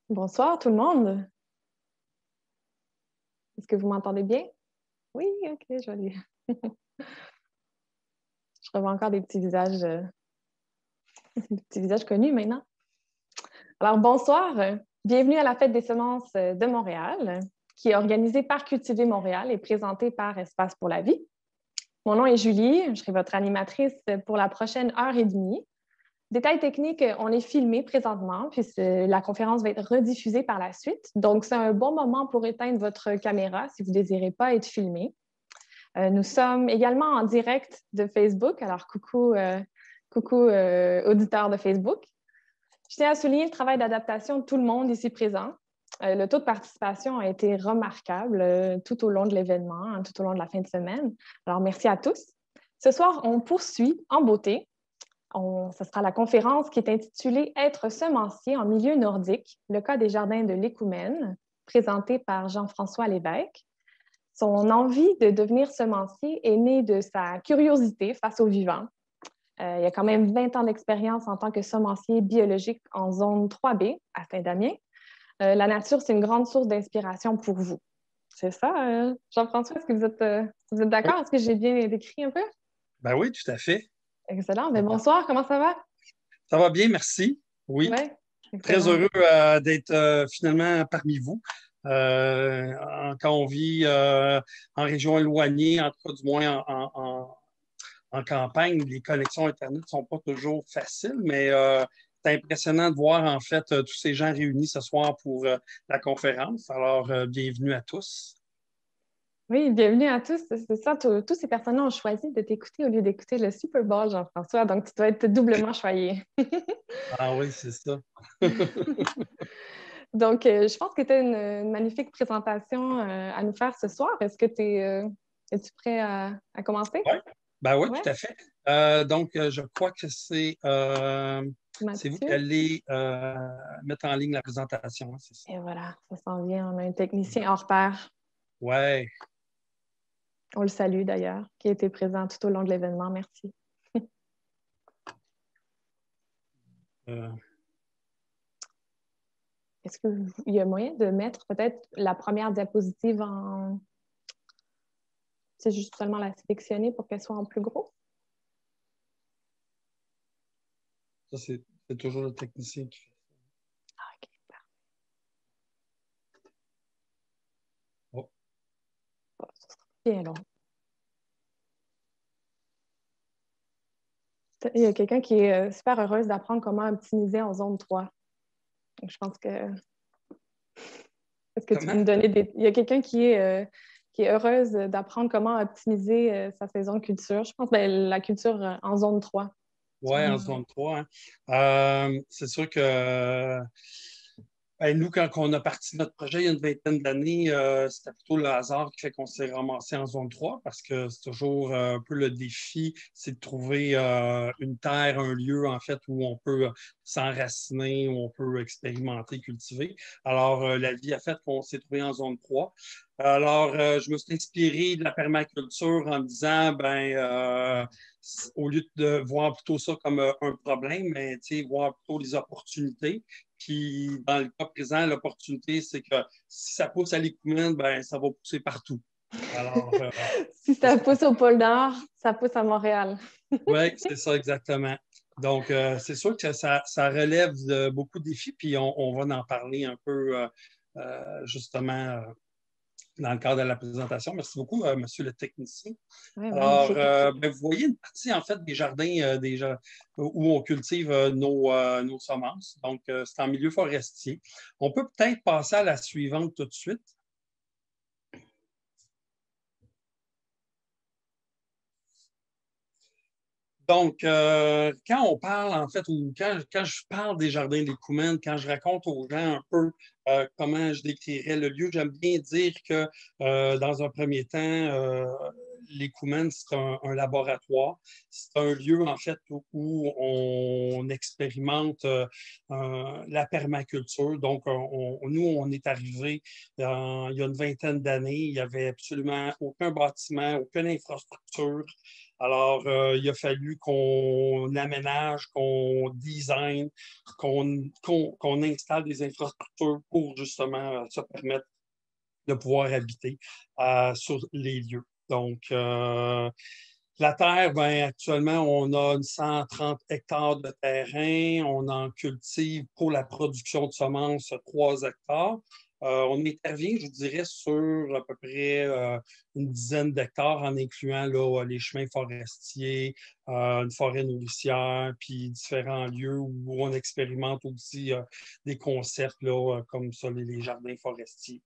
Bonsoir tout le monde. Est-ce que vous m'entendez bien? Oui, ok, joli. Je revois encore des petits visages connus maintenant. Alors bonsoir, bienvenue à la Fête des semences de Montréal, qui est organisée par Cultiver Montréal et présentée par Espace pour la vie. Mon nom est Julie, je serai votre animatrice pour la prochaine heure et demie. Détail technique, on est filmé présentement, puis la conférence va être rediffusée par la suite. Donc, c'est un bon moment pour éteindre votre caméra si vous ne désirez pas être filmé. Nous sommes également en direct de Facebook. Alors, coucou auditeurs de Facebook. Je tiens à souligner le travail d'adaptation de tout le monde ici présent. Le taux de participation a été remarquable tout au long de l'événement, hein, tout au long de la fin de semaine. Alors, merci à tous. Ce soir, on poursuit en beauté. Ce sera la conférence qui est intitulée « Être semencier en milieu nordique, le cas des jardins de l'Écoumène », présentée par Jean-François Lévesque. Son envie de devenir semencier est née de sa curiosité face au vivant. Il a quand même 20 ans d'expérience en tant que semencier biologique en zone 3B à Saint-Damien. La nature, c'est une grande source d'inspiration pour vous. C'est ça, Jean-François, est-ce que vous êtes Oui, d'accord? Est-ce que j'ai bien décrit un peu? ben oui, tout à fait. Excellent. Bien, bonsoir, comment ça va? Ça va bien, merci. Oui, Oui, très excellent. heureux d'être finalement parmi vous. Quand on vit en région éloignée, en tout cas du moins en campagne, les connexions Internet ne sont pas toujours faciles, mais c'est impressionnant de voir en fait tous ces gens réunis ce soir pour la conférence. Alors, bienvenue à tous. Oui, bienvenue à tous. C'est ça, tous ces personnes-là ont choisi de t'écouter au lieu d'écouter le Super Bowl, Jean-François. Donc, tu dois être doublement choyé. Ah oui, c'est ça. Donc, je pense que tu as une magnifique présentation à nous faire ce soir. Es-tu prêt à commencer? Oui, ben oui, Oui, tout à fait. Donc, je crois que c'est vous qui Mathieu. allez mettre en ligne la présentation, hein, c'est ça? Et voilà, ça s'en vient. On a un technicien hors pair. Ouais. On le salue d'ailleurs, qui a été présent tout au long de l'événement. Merci. euh, Est-ce qu'il y a moyen de mettre peut-être la première diapositive en... C'est juste seulement la sélectionner pour qu'elle soit en plus gros? Ça, c'est toujours le technicien qui fait Ah, OK. ça. Oh, Bon, ça sera bien long. Il y a quelqu'un qui est super heureuse d'apprendre comment optimiser en zone 3. Donc, je pense que... Est-ce que tu peux comment? me donner des... Il y a quelqu'un qui est heureuse d'apprendre comment optimiser sa saison de culture. Je pense ben, la culture en zone 3. Ouais, en zone 3. Hein. C'est sûr que ben, nous, quand on a parti de notre projet il y a une vingtaine d'années, c'était plutôt le hasard qui fait qu'on s'est ramassé en zone 3 parce que c'est toujours un peu le défi, c'est de trouver une terre, un lieu en fait où on peut s'enraciner, où on peut expérimenter, cultiver. Alors, la vie a fait qu'on s'est trouvé en zone 3. Alors, je me suis inspiré de la permaculture en me disant, au lieu de voir plutôt ça comme un problème, mais voir plutôt les opportunités. Puis, dans le cas présent, l'opportunité, c'est que si ça pousse à l'Écoumène, ben, ça va pousser partout. Alors, Si c'est ça ce qu'on pousse au pôle Nord, ça pousse à Montréal. Oui, c'est ça exactement. Donc, c'est sûr que ça relève de beaucoup de défis, puis on va en parler un peu justement dans le cadre de la présentation. Merci beaucoup, monsieur le technicien. Oui, Alors, magnifique. vous voyez une partie en fait des jardins où on cultive nos semences. Donc, c'est en milieu forestier. On peut peut-être passer à la suivante tout de suite. Donc, quand on parle, en fait, ou quand je parle des jardins de l'Écoumène, quand je raconte aux gens un peu comment je décrirais le lieu, j'aime bien dire que, dans un premier temps, les Koumènes, c'est un laboratoire. C'est un lieu, en fait, où on expérimente la permaculture. Donc, nous, on est arrivés il y a une vingtaine d'années. Il n'y avait absolument aucun bâtiment, aucune infrastructure. Alors, il a fallu qu'on aménage, qu'on design, qu'on installe des infrastructures pour justement se permettre de pouvoir habiter sur les lieux. Donc, la terre, ben, actuellement, on a une 130 hectares de terrain. On en cultive pour la production de semences 3 hectares. On intervient, je dirais, sur à peu près une dizaine d'hectares en incluant là, les chemins forestiers, une forêt nourricière, puis différents lieux où on expérimente aussi des concepts là, comme ça, les jardins forestiers.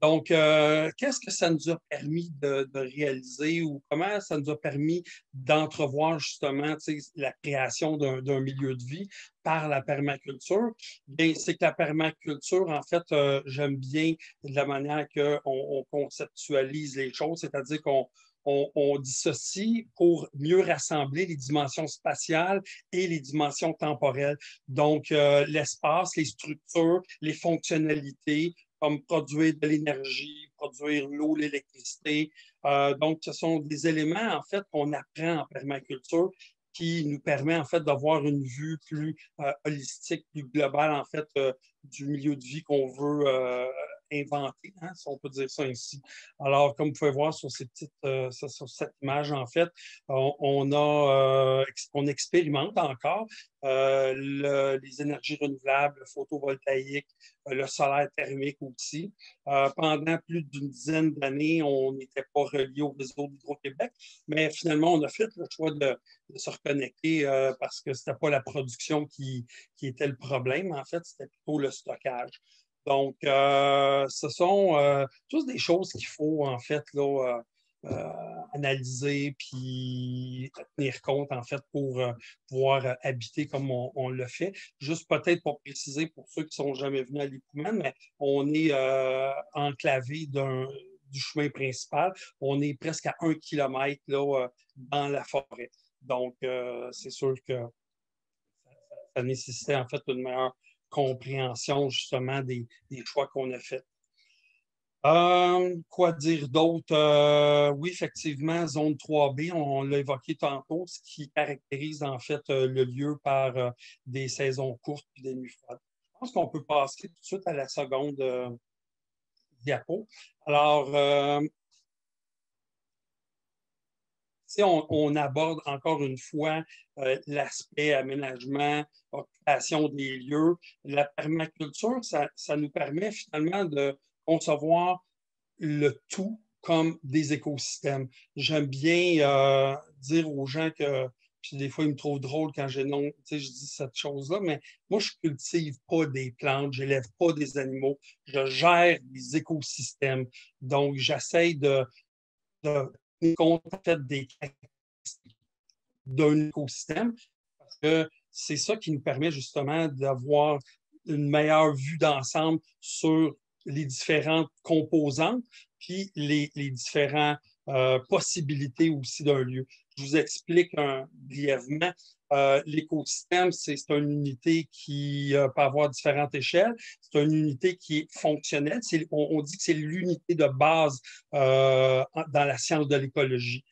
Donc, qu'est-ce que ça nous a permis de réaliser ou comment ça nous a permis d'entrevoir justement la création d'un milieu de vie par la permaculture? Bien, c'est que la permaculture, en fait, j'aime bien la manière qu'on conceptualise les choses, c'est-à-dire qu'on dissocie pour mieux rassembler les dimensions spatiales et les dimensions temporelles. Donc, l'espace, les structures, les fonctionnalités, comme produire de l'énergie, produire l'eau, l'électricité. Donc, ce sont des éléments, en fait, qu'on apprend en permaculture qui nous permet, en fait, d'avoir une vue plus holistique, plus globale, en fait, du milieu de vie qu'on veut inventer, hein, si on peut dire ça ainsi. Alors, comme vous pouvez voir sur sur cette image, en fait, on expérimente encore les énergies renouvelables, le photovoltaïque, le solaire thermique aussi. Pendant plus d'une dizaine d'années, on n'était pas relié au réseau d'Hydro-Québec, mais finalement, on a fait le choix de se reconnecter parce que ce n'était pas la production qui était le problème, en fait, c'était plutôt le stockage. Donc, ce sont tous des choses qu'il faut, en fait, là, analyser puis tenir compte, en fait, pour pouvoir habiter comme on le fait. Juste peut-être pour préciser pour ceux qui ne sont jamais venus à l'Épouman, mais on est enclavé du chemin principal. On est presque à 1 kilomètre là, dans la forêt. Donc, c'est sûr que ça nécessitait en fait une meilleure compréhension justement des choix qu'on a faits. Quoi dire d'autre? Oui, effectivement, zone 3B, on l'a évoqué tantôt, ce qui caractérise en fait le lieu par des saisons courtes et des nuits froides. Je pense qu'on peut passer tout de suite à la seconde diapo. Alors, on aborde encore une fois l'aspect aménagement, occupation des lieux. La permaculture, ça nous permet finalement de concevoir le tout comme des écosystèmes. J'aime bien dire aux gens que, puis des fois, ils me trouvent drôle quand je dis cette chose-là, mais moi, je ne cultive pas des plantes, je n'élève pas des animaux, je gère des écosystèmes. Donc, j'essaie de compte en fait des caractéristiques d'un écosystème parce que c'est ça qui nous permet justement d'avoir une meilleure vue d'ensemble sur les différentes composantes puis les différentes possibilités aussi d'un lieu. Je vous explique brièvement. L'écosystème, c'est une unité qui peut avoir différentes échelles. C'est une unité qui est fonctionnelle. On dit que c'est l'unité de base dans la science de l'écologie.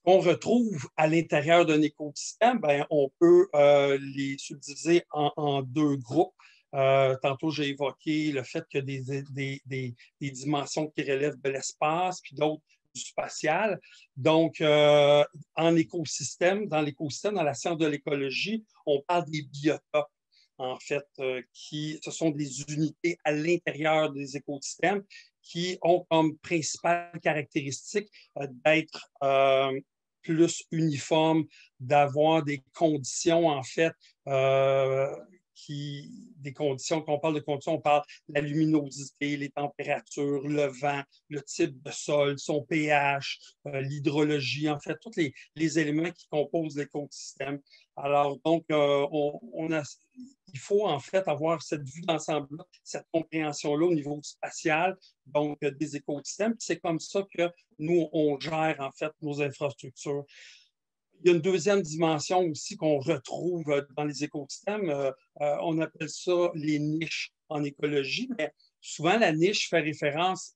On retrouve à l'intérieur d'un écosystème, ben, on peut les subdiviser en deux groupes. Tantôt, j'ai évoqué le fait qu'il y a des dimensions qui relèvent de l'espace, puis d'autres du spatial. Donc, dans l'écosystème, dans la science de l'écologie, on parle des biotopes, en fait, ce sont des unités à l'intérieur des écosystèmes qui ont comme principale caractéristique d'être plus uniforme, d'avoir des conditions, en fait, des conditions, quand on parle de conditions, on parle de la luminosité, les températures, le vent, le type de sol, son pH, l'hydrologie, en fait, tous les éléments qui composent l'écosystème. Alors, donc, il faut en fait avoir cette vue d'ensemble-là, cette compréhension-là au niveau spatial, donc des écosystèmes. C'est comme ça que nous, on gère en fait nos infrastructures. Il y a une deuxième dimension aussi qu'on retrouve dans les écosystèmes. On appelle ça les niches en écologie, mais souvent la niche fait référence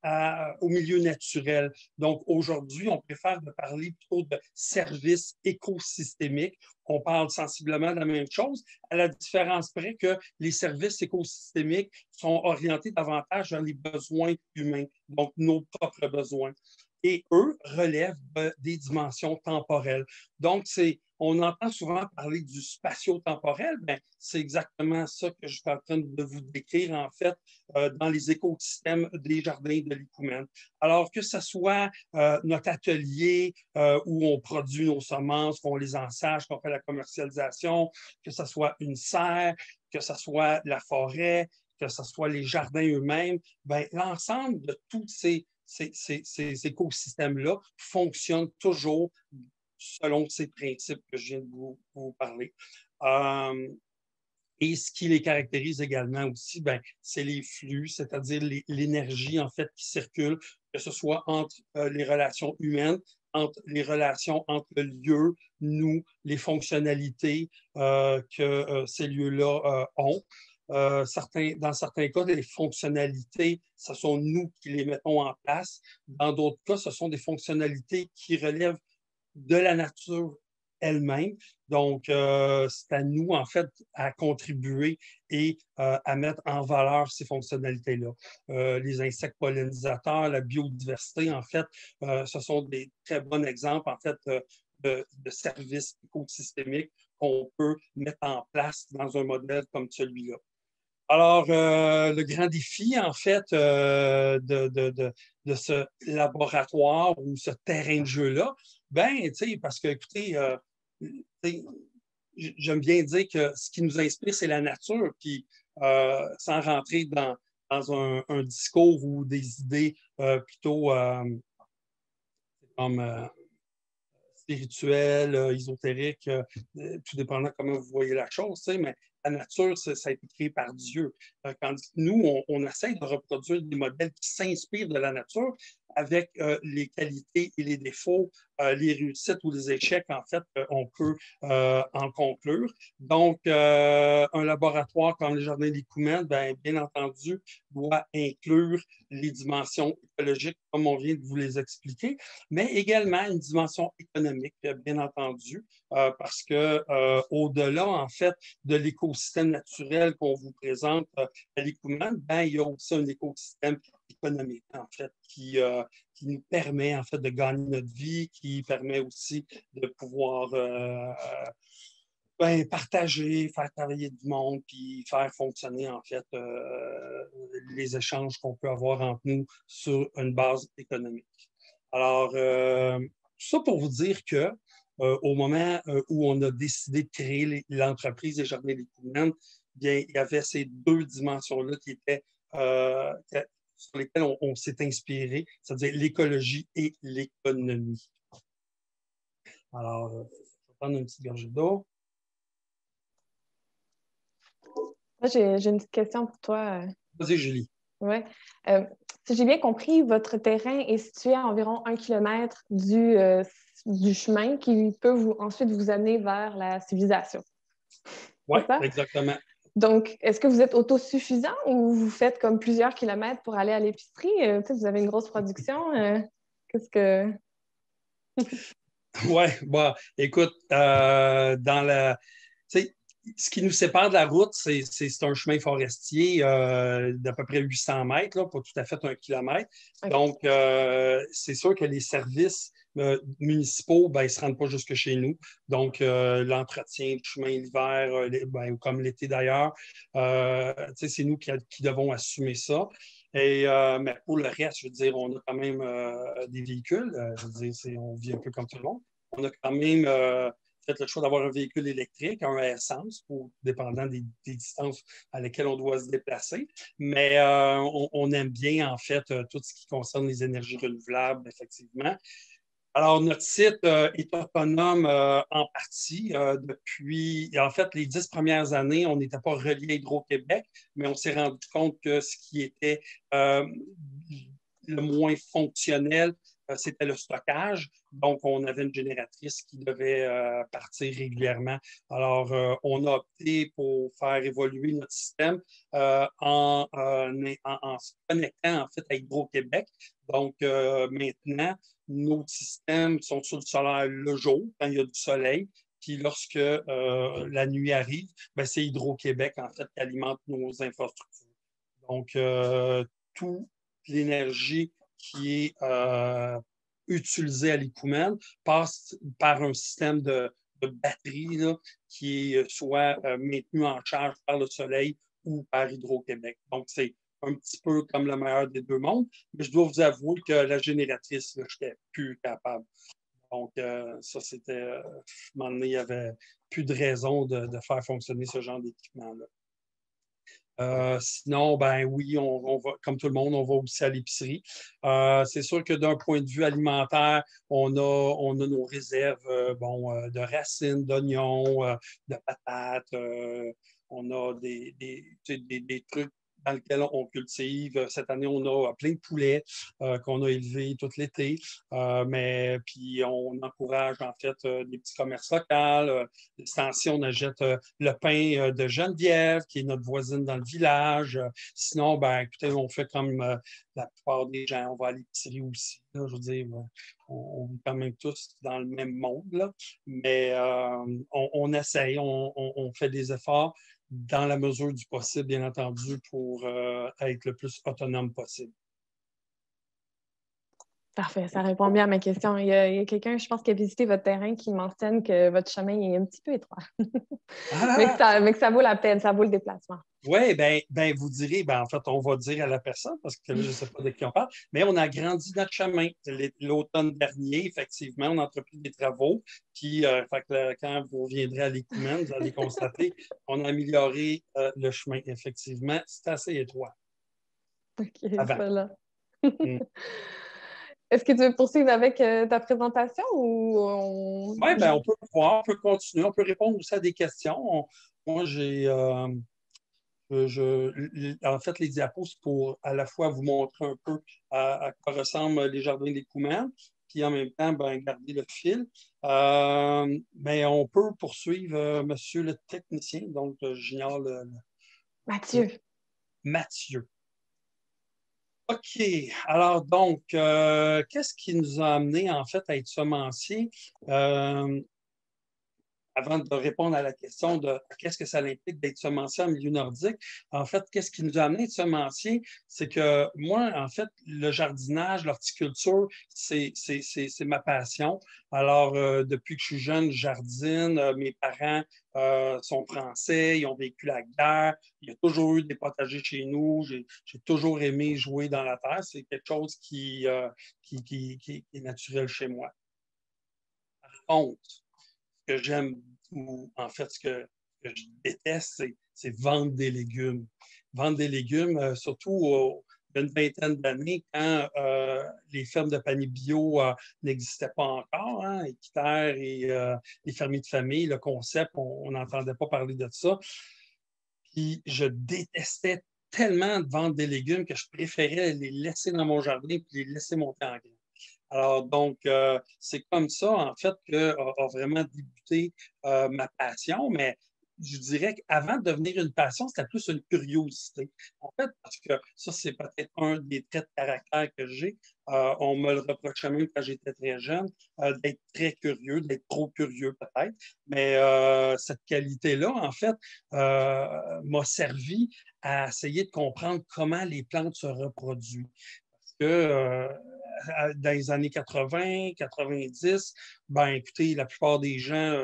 au milieu naturel. Donc aujourd'hui, on préfère de parler plutôt de services écosystémiques. On parle sensiblement de la même chose, à la différence près que les services écosystémiques sont orientés davantage vers les besoins humains, donc nos propres besoins. Et eux relèvent des dimensions temporelles. Donc, on entend souvent parler du spatio-temporel, mais c'est exactement ça que je suis en train de vous décrire, en fait, dans les écosystèmes des jardins de l'Icoumen. Alors que ce soit notre atelier où on produit nos semences, qu'on les ensage, qu'on fait la commercialisation, que ce soit une serre, que ce soit la forêt, que ce soit les jardins eux-mêmes, ben, l'ensemble de tous ces écosystèmes-là fonctionnent toujours selon ces principes que je viens de vous parler. Et ce qui les caractérise également aussi, ben, c'est les flux, c'est-à-dire l'énergie en fait qui circule, que ce soit entre les relations humaines, entre les relations entre le lieu, nous, les fonctionnalités que ces lieux-là ont. Dans certains cas, les fonctionnalités, ce sont nous qui les mettons en place. Dans d'autres cas, ce sont des fonctionnalités qui relèvent de la nature elle-même. Donc, c'est à nous, en fait, à contribuer et à mettre en valeur ces fonctionnalités-là. Les insectes pollinisateurs, la biodiversité, en fait, ce sont des très bons exemples, en fait, de services écosystémiques qu'on peut mettre en place dans un modèle comme celui-là. Alors, le grand défi, en fait, de ce laboratoire ou ce terrain de jeu-là, ben, tu sais, parce que, écoutez, j'aime bien dire que ce qui nous inspire, c'est la nature, puis sans rentrer dans un discours ou des idées plutôt comme spirituelles, ésotériques, tout dépendant comment vous voyez la chose, tu sais, mais la nature, ça a été créé par Dieu. Tandis que nous, on essaie de reproduire des modèles qui s'inspirent de la nature avec les qualités et les défauts, les réussites ou les échecs, en fait, on peut en conclure. Donc, un laboratoire comme le Jardin des Coumènes, bien entendu, doit inclure les dimensions écologiques, comme on vient de vous les expliquer, mais également une dimension économique, bien entendu, parce que au-delà, en fait, de l'écosystème naturel qu'on vous présente à l'Icoumen, il y a aussi un écosystème économique, en fait, qui nous permet, en fait, de gagner notre vie, qui permet aussi de pouvoir partager, faire travailler du monde, puis faire fonctionner, en fait, les échanges qu'on peut avoir entre nous sur une base économique. Alors, tout ça pour vous dire que au moment où on a décidé de créer l'entreprise des Jardins des Coumènes, bien, il y avait ces deux dimensions-là qui étaient sur lesquelles on s'est inspiré, c'est-à-dire l'écologie et l'économie. Alors, je vais prendre une petite gorgée d'eau. J'ai une petite question pour toi. Vas-y, Julie. Oui. Si j'ai bien compris, votre terrain est situé à environ 1 kilomètre du chemin qui peut ensuite vous amener vers la civilisation. Oui, exactement. Donc, est-ce que vous êtes autosuffisant ou vous faites comme plusieurs kilomètres pour aller à l'épicerie? Vous avez une grosse production. Qu'est-ce que... Oui, bon, écoute, dans la... Ce qui nous sépare de la route, c'est un chemin forestier d'à peu près 800 mètres, là, pas tout à fait 1 kilomètre. Okay. Donc, c'est sûr que les services municipaux, ils ne se rendent pas jusque chez nous. Donc, l'entretien du chemin l'hiver, comme l'été d'ailleurs, c'est nous qui devons assumer ça. Et, mais pour le reste, je veux dire, on a quand même des véhicules. Je veux dire, on vit un peu comme tout le monde. On a quand même fait le choix d'avoir un véhicule électrique, un à essence, dépendant des distances à lesquelles on doit se déplacer. Mais on aime bien, en fait, tout ce qui concerne les énergies renouvelables, effectivement. Alors, notre site est autonome en partie depuis, en fait, les 10 premières années, on n'était pas relié à Hydro-Québec, mais on s'est rendu compte que ce qui était euh, le moins fonctionnel, c'était le stockage. Donc, on avait une génératrice qui devait partir régulièrement. Alors, on a opté pour faire évoluer notre système en se connectant en fait à Hydro-Québec. Donc, maintenant, nos systèmes sont sur le solaire le jour, quand il y a du soleil. Puis lorsque la nuit arrive, ben, c'est Hydro-Québec, en fait, qui alimente nos infrastructures. Donc, toute l'énergie qui est utilisée à l'Écoumène passe par un système de batterie là, qui est soit maintenu en charge par le soleil ou par Hydro-Québec. Donc, c'est un petit peu comme le meilleur des deux mondes, mais je dois vous avouer que la génératrice, je n'étais plus capable. Donc, ça, c'était, à un moment donné, il n'y avait plus de raison de faire fonctionner ce genre d'équipement-là. Sinon, ben oui, on va, comme tout le monde, on va aussi à l'épicerie. C'est sûr que d'un point de vue alimentaire, on a nos réserves de racines, d'oignons, de patates. On a des trucs dans lesquels on cultive. Cette année, on a plein de poulets qu'on a élevés tout l'été. Mais puis on encourage en fait des petits commerces locaux. Ci, on achète le pain de Geneviève, qui est notre voisine dans le village. Sinon, ben, écoutez, on fait comme la plupart des gens, on va à l'épicerie aussi. Là, je veux dire, on vit quand même tous dans le même monde, là. Mais on essaye, on fait des efforts dans la mesure du possible, bien entendu, pour être le plus autonome possible. Parfait, ça répond bien à ma question. Il y a quelqu'un, je pense, qui a visité votre terrain qui mentionne que votre chemin est un petit peu étroit. Ah! Mais que ça vaut la peine, ça vaut le déplacement. Oui, vous direz, ben, en fait, on va dire à la personne, parce que là, je ne sais pas de qui on parle, mais on a agrandi notre chemin. L'automne dernier, effectivement, on a entrepris des travaux. Puis, fait que quand vous reviendrez à l'Écoumène, vous allez constater qu'on a amélioré le chemin. Effectivement, c'est assez étroit OK, avant. voilà. Mm. Est-ce que tu veux poursuivre avec ta présentation ou Oui, ben, on peut voir, on peut continuer, on peut répondre aussi à des questions. Moi, j'ai. En fait, les diapos, c'est pour à la fois vous montrer un peu à quoi ressemblent les jardins des Coumans, puis en même temps, ben, garder le fil. Mais on peut poursuivre, monsieur le technicien, donc j'ignore Mathieu? Mathieu. OK. Alors, donc, qu'est-ce qui nous a amené, en fait, à être semencier? Avant de répondre à la question de qu'est-ce que ça implique d'être semencier en milieu nordique, en fait, qu'est-ce qui nous a amené à être semencier? C'est que moi, en fait, le jardinage, l'horticulture, c'est ma passion. Alors, depuis que je suis jeune, je jardine. Mes parents sont français, ils ont vécu la guerre. Il y a toujours eu des potagers chez nous. J'ai toujours aimé jouer dans la terre. C'est quelque chose qui est naturel chez moi. Par contre, que j'aime, ou en fait, ce que je déteste, c'est vendre des légumes. Vendre des légumes, surtout il y a une vingtaine d'années, quand les fermes de paniers bio n'existaient pas encore, hein, Équiterre et les fermiers de famille, le concept, on n'entendait pas parler de ça. Puis je détestais tellement de vendre des légumes que je préférais les laisser dans mon jardin et les laisser monter en graines. Alors, donc, c'est comme ça, en fait, qu'a vraiment débuté ma passion, mais je dirais qu'avant de devenir une passion, c'était plus une curiosité. En fait, parce que ça, c'est peut-être un des traits de caractère que j'ai. On me le reprochait même quand j'étais très jeune, d'être très curieux, d'être trop curieux peut-être. Mais cette qualité-là, en fait, m'a servi à essayer de comprendre comment les plantes se reproduisent. Parce que dans les années 80, 90, ben écoutez, la plupart des gens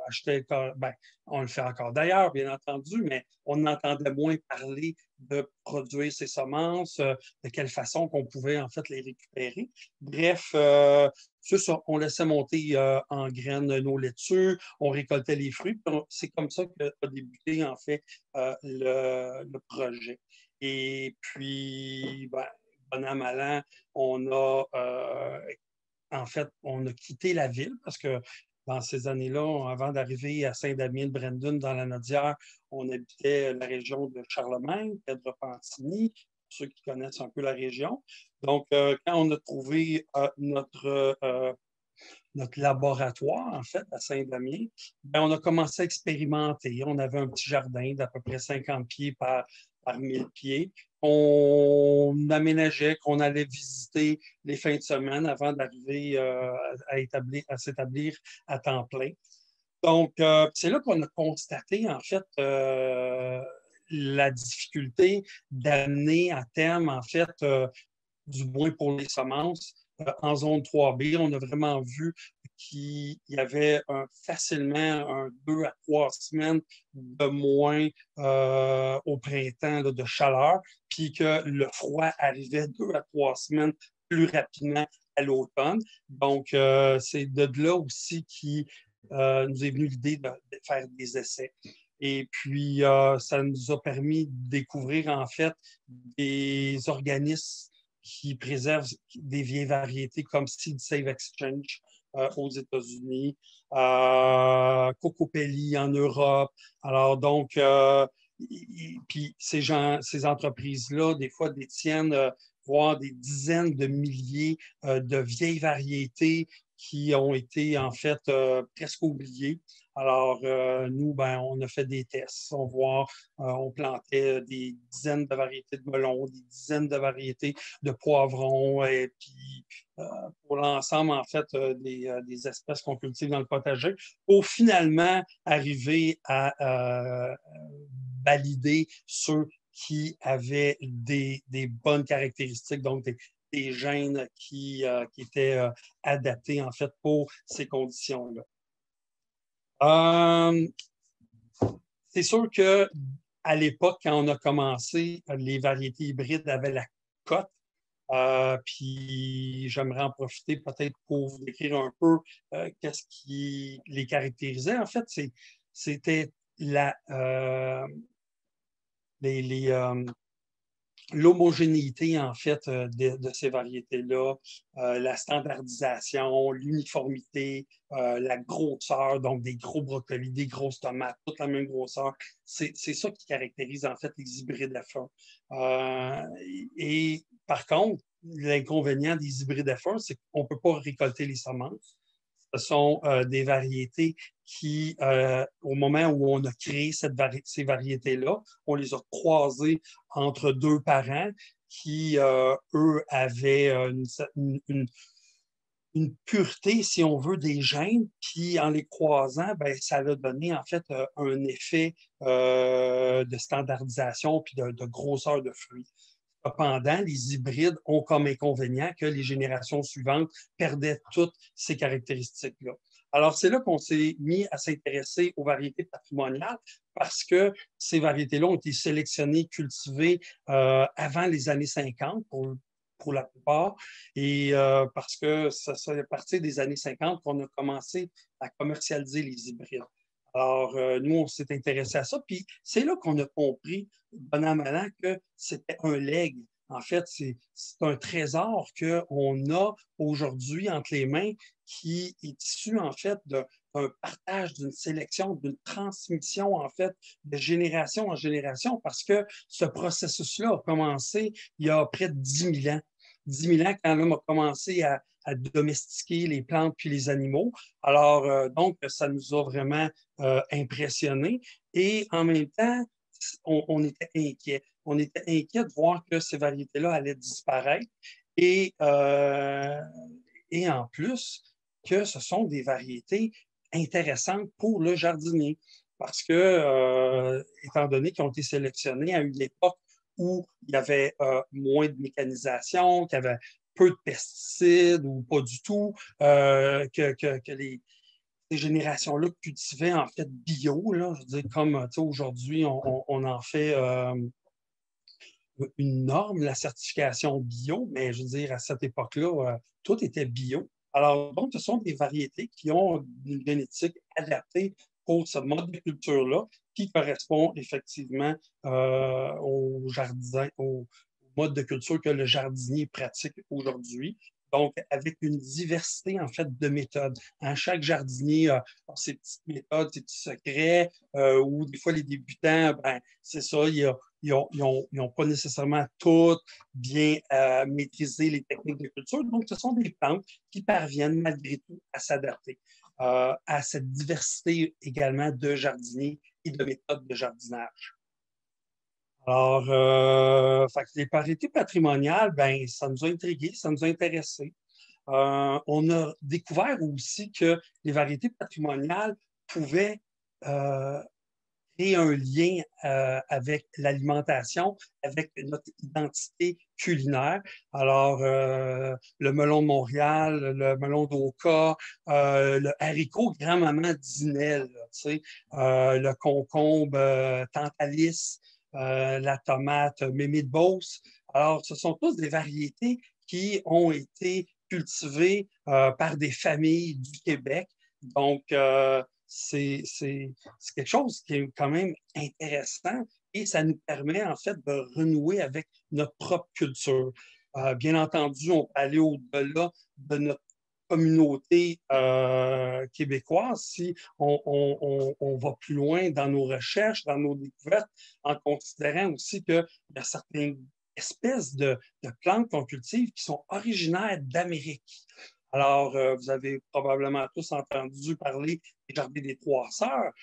achetaient, ben, on le fait encore d'ailleurs, bien entendu, mais on entendait moins parler de produire ces semences, de quelle façon qu'on pouvait en fait les récupérer. Bref, c'est ça, on laissait monter en graines nos laitues, on récoltait les fruits. C'est comme ça qu'a débuté en fait le projet. Et puis, ben, bon an, mal an, on a en fait, on a quitté la ville parce que dans ces années-là, avant d'arriver à Saint-Damien-de-Brandon, dans la Nodière, on habitait la région de Charlemagne, près de Repentigny, pour ceux qui connaissent un peu la région. Donc, quand on a trouvé notre laboratoire, en fait, à Saint-Damien, ben, on a commencé à expérimenter. On avait un petit jardin d'à peu près 50 pieds par 1000 pieds. On aménageait, qu'on allait visiter les fins de semaine avant d'arriver à s'établir à temps plein. Donc, c'est là qu'on a constaté, en fait, la difficulté d'amener à terme, en fait, du moins pour les semences, en zone 3B, on a vraiment vu qu'il y avait facilement 2 à 3 semaines de moins au printemps là, de chaleur, puis que le froid arrivait 2 à 3 semaines plus rapidement à l'automne. Donc, c'est de là aussi qui nous est venue l'idée de faire des essais. Et puis, ça nous a permis de découvrir en fait des organismes qui préservent des vieilles variétés comme Seed Save Exchange aux États-Unis, Cocopelli en Europe. Alors donc, puis ces entreprises-là, des fois, détiennent voire des dizaines de milliers de vieilles variétés qui ont été en fait presque oubliées. Alors, nous, ben, on a fait des tests. On plantait des dizaines de variétés de melons, des dizaines de variétés de poivrons, et puis pour l'ensemble, en fait, des espèces qu'on cultive dans le potager, pour finalement arriver à valider ceux qui avaient des bonnes caractéristiques, donc des gènes qui étaient adaptés, en fait, pour ces conditions-là. C'est sûr que à l'époque, quand on a commencé, les variétés hybrides avaient la cote. Puis j'aimerais en profiter peut-être pour vous décrire un peu qu'est-ce qui les caractérisait. En fait, c'était l'homogénéité, en fait, de ces variétés-là, la standardisation, l'uniformité, la grosseur, donc des gros brocolis, des grosses tomates, toute la même grosseur. C'est ça qui caractérise, en fait, les hybrides F1. Et par contre, l'inconvénient des hybrides F1, c'est qu'on ne peut pas récolter les semences. Ce sont des variétés qui, au moment où on a créé ces variétés-là, on les a croisées entre 2 parents qui, eux, avaient une pureté, si on veut, des gènes, puis en les croisant, ben, ça a donné en fait un effet de standardisation puis de grosseur de fruits. Cependant, les hybrides ont comme inconvénient que les générations suivantes perdaient toutes ces caractéristiques-là. Alors, c'est là qu'on s'est mis à s'intéresser aux variétés patrimoniales parce que ces variétés-là ont été sélectionnées, cultivées avant les années 50 pour la plupart, et parce que c'est à partir des années 50 qu'on a commencé à commercialiser les hybrides. Alors, nous, on s'est intéressé à ça, puis c'est là qu'on a compris, bon an, mal an, que c'était un legs. En fait, c'est un trésor qu'on a aujourd'hui entre les mains qui est issu, en fait, d'un partage, d'une sélection, d'une transmission, en fait, de génération en génération, parce que ce processus-là a commencé il y a près de 10 000 ans. 10 000 ans, quand l'homme a commencé à domestiquer les plantes puis les animaux. Alors, donc, ça nous a vraiment impressionnés. Et en même temps, on était inquiets. On était inquiets de voir que ces variétés-là allaient disparaître. Et en plus, que ce sont des variétés intéressantes pour le jardinier. Parce que, étant donné qu'ils ont été sélectionnés à une époque où il y avait moins de mécanisation, qu'il y avait peu de pesticides ou pas du tout, que ces générations-là cultivaient en fait bio. Là, je veux dire, comme aujourd'hui, on en fait une norme, la certification bio, mais je veux dire, à cette époque-là, tout était bio. Alors, donc, ce sont des variétés qui ont une génétique adaptée pour ce mode de culture-là, qui correspond effectivement au mode de culture que le jardinier pratique aujourd'hui. donc avec une diversité, en fait, de méthodes. Chaque jardinier a ses petites méthodes, ses petits secrets, ou des fois, les débutants, ben, c'est ça, ils n'ont pas nécessairement toutes bien maîtrisé les techniques de culture. Donc, ce sont des plantes qui parviennent malgré tout à s'adapter à cette diversité également de jardiniers et de méthodes de jardinage. Alors, fait que les variétés patrimoniales, ben, ça nous a intrigués, ça nous a intéressés. On a découvert aussi que les variétés patrimoniales pouvaient créer un lien avec l'alimentation, avec notre identité culinaire. Alors, le melon de Montréal, le melon d'Oka, le haricot grand-maman Dinelle, le concombre Tantalis, la tomate Mémé de Beauce. Alors, ce sont tous des variétés qui ont été cultivées par des familles du Québec. Donc, c'est quelque chose qui est quand même intéressant et ça nous permet en fait de renouer avec notre propre culture. Bien entendu, on peut aller au-delà de notre communauté québécoise si on va plus loin dans nos recherches, dans nos découvertes, en considérant aussi qu'il y a certaines espèces de plantes qu'on cultive qui sont originaires d'Amérique. Alors, vous avez probablement tous entendu parler des jardins des Trois Sœurs,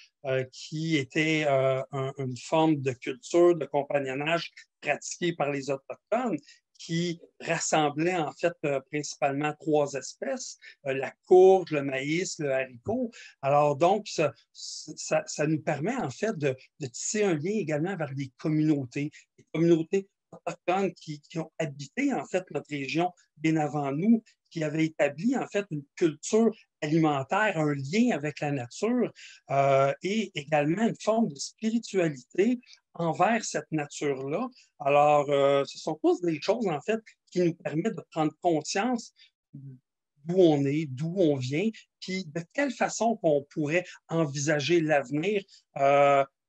qui était une forme de culture, de compagnonnage pratiquée par les Autochtones, qui rassemblait en fait principalement trois espèces, la courge, le maïs, le haricot. Alors donc, ça nous permet en fait de tisser un lien également vers des communautés autochtones qui ont habité en fait notre région bien avant nous, qui avaient établi en fait une culture alimentaire, un lien avec la nature et également une forme de spiritualité envers cette nature-là. Alors, ce sont tous des choses, en fait, qui nous permettent de prendre conscience d'où on est, d'où on vient, puis de quelle façon on pourrait envisager l'avenir,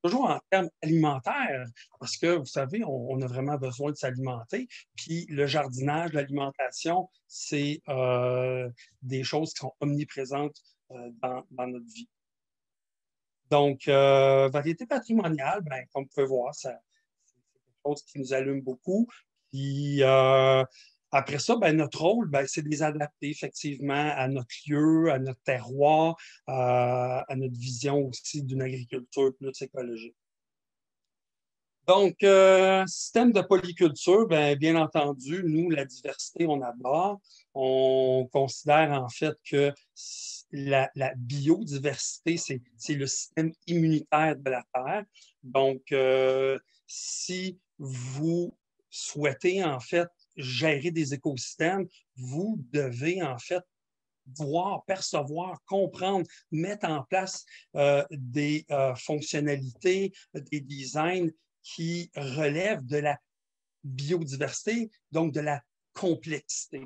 toujours en termes alimentaires, parce que, vous savez, on a vraiment besoin de s'alimenter, puis le jardinage, l'alimentation, c'est des choses qui sont omniprésentes dans notre vie. Donc, variété patrimoniale, ben, comme vous pouvez voir, c'est quelque chose qui nous allume beaucoup. Puis, après ça, ben, notre rôle, ben, c'est de les adapter effectivement à notre lieu, à notre terroir, à notre vision aussi d'une agriculture plus écologique. Donc, système de polyculture, bien entendu, nous, la diversité, on adore. On considère en fait que la biodiversité, c'est le système immunitaire de la Terre. Donc, si vous souhaitez en fait gérer des écosystèmes, vous devez en fait voir, percevoir, comprendre, mettre en place des fonctionnalités, des designs qui relèvent de la biodiversité, donc de la complexité.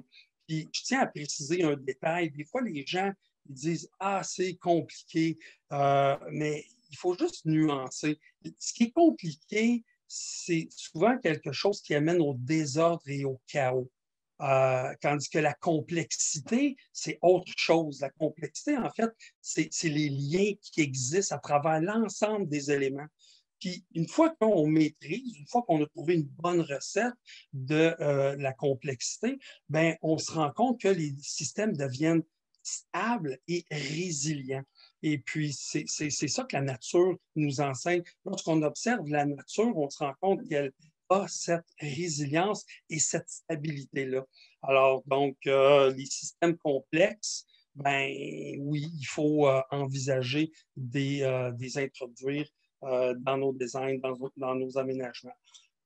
Puis, je tiens à préciser un détail. Des fois, les gens ils disent « Ah, c'est compliqué mais il faut juste nuancer. Ce qui est compliqué, c'est souvent quelque chose qui amène au désordre et au chaos. Tandis que la complexité, c'est autre chose. La complexité, en fait, c'est les liens qui existent à travers l'ensemble des éléments. Puis, une fois qu'on maîtrise, une fois qu'on a trouvé une bonne recette de la complexité, ben, on se rend compte que les systèmes deviennent stables et résilients. Et puis, c'est ça que la nature nous enseigne. Lorsqu'on observe la nature, on se rend compte qu'elle a cette résilience et cette stabilité-là. Alors, donc, les systèmes complexes, ben oui, il faut envisager des introduire dans nos designs, dans nos aménagements.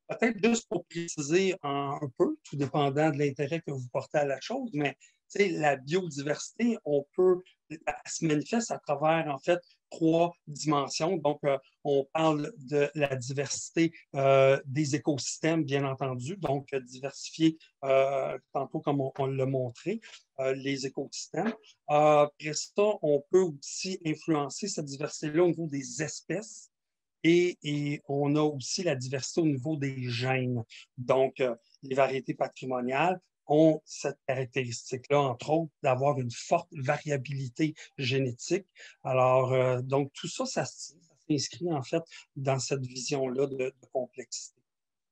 Peut-être juste pour préciser un peu, tout dépendant de l'intérêt que vous portez à la chose, mais la biodiversité, elle se manifeste à travers, en fait, trois dimensions. Donc, on parle de la diversité des écosystèmes, bien entendu, donc diversifier, tantôt comme on l'a montré, les écosystèmes. Après ça, on peut aussi influencer cette diversité-là au niveau des espèces. Et on a aussi la diversité au niveau des gènes. Donc, les variétés patrimoniales ont cette caractéristique-là, entre autres, d'avoir une forte variabilité génétique. Alors, donc, tout ça, ça s'inscrit en fait dans cette vision-là de complexité.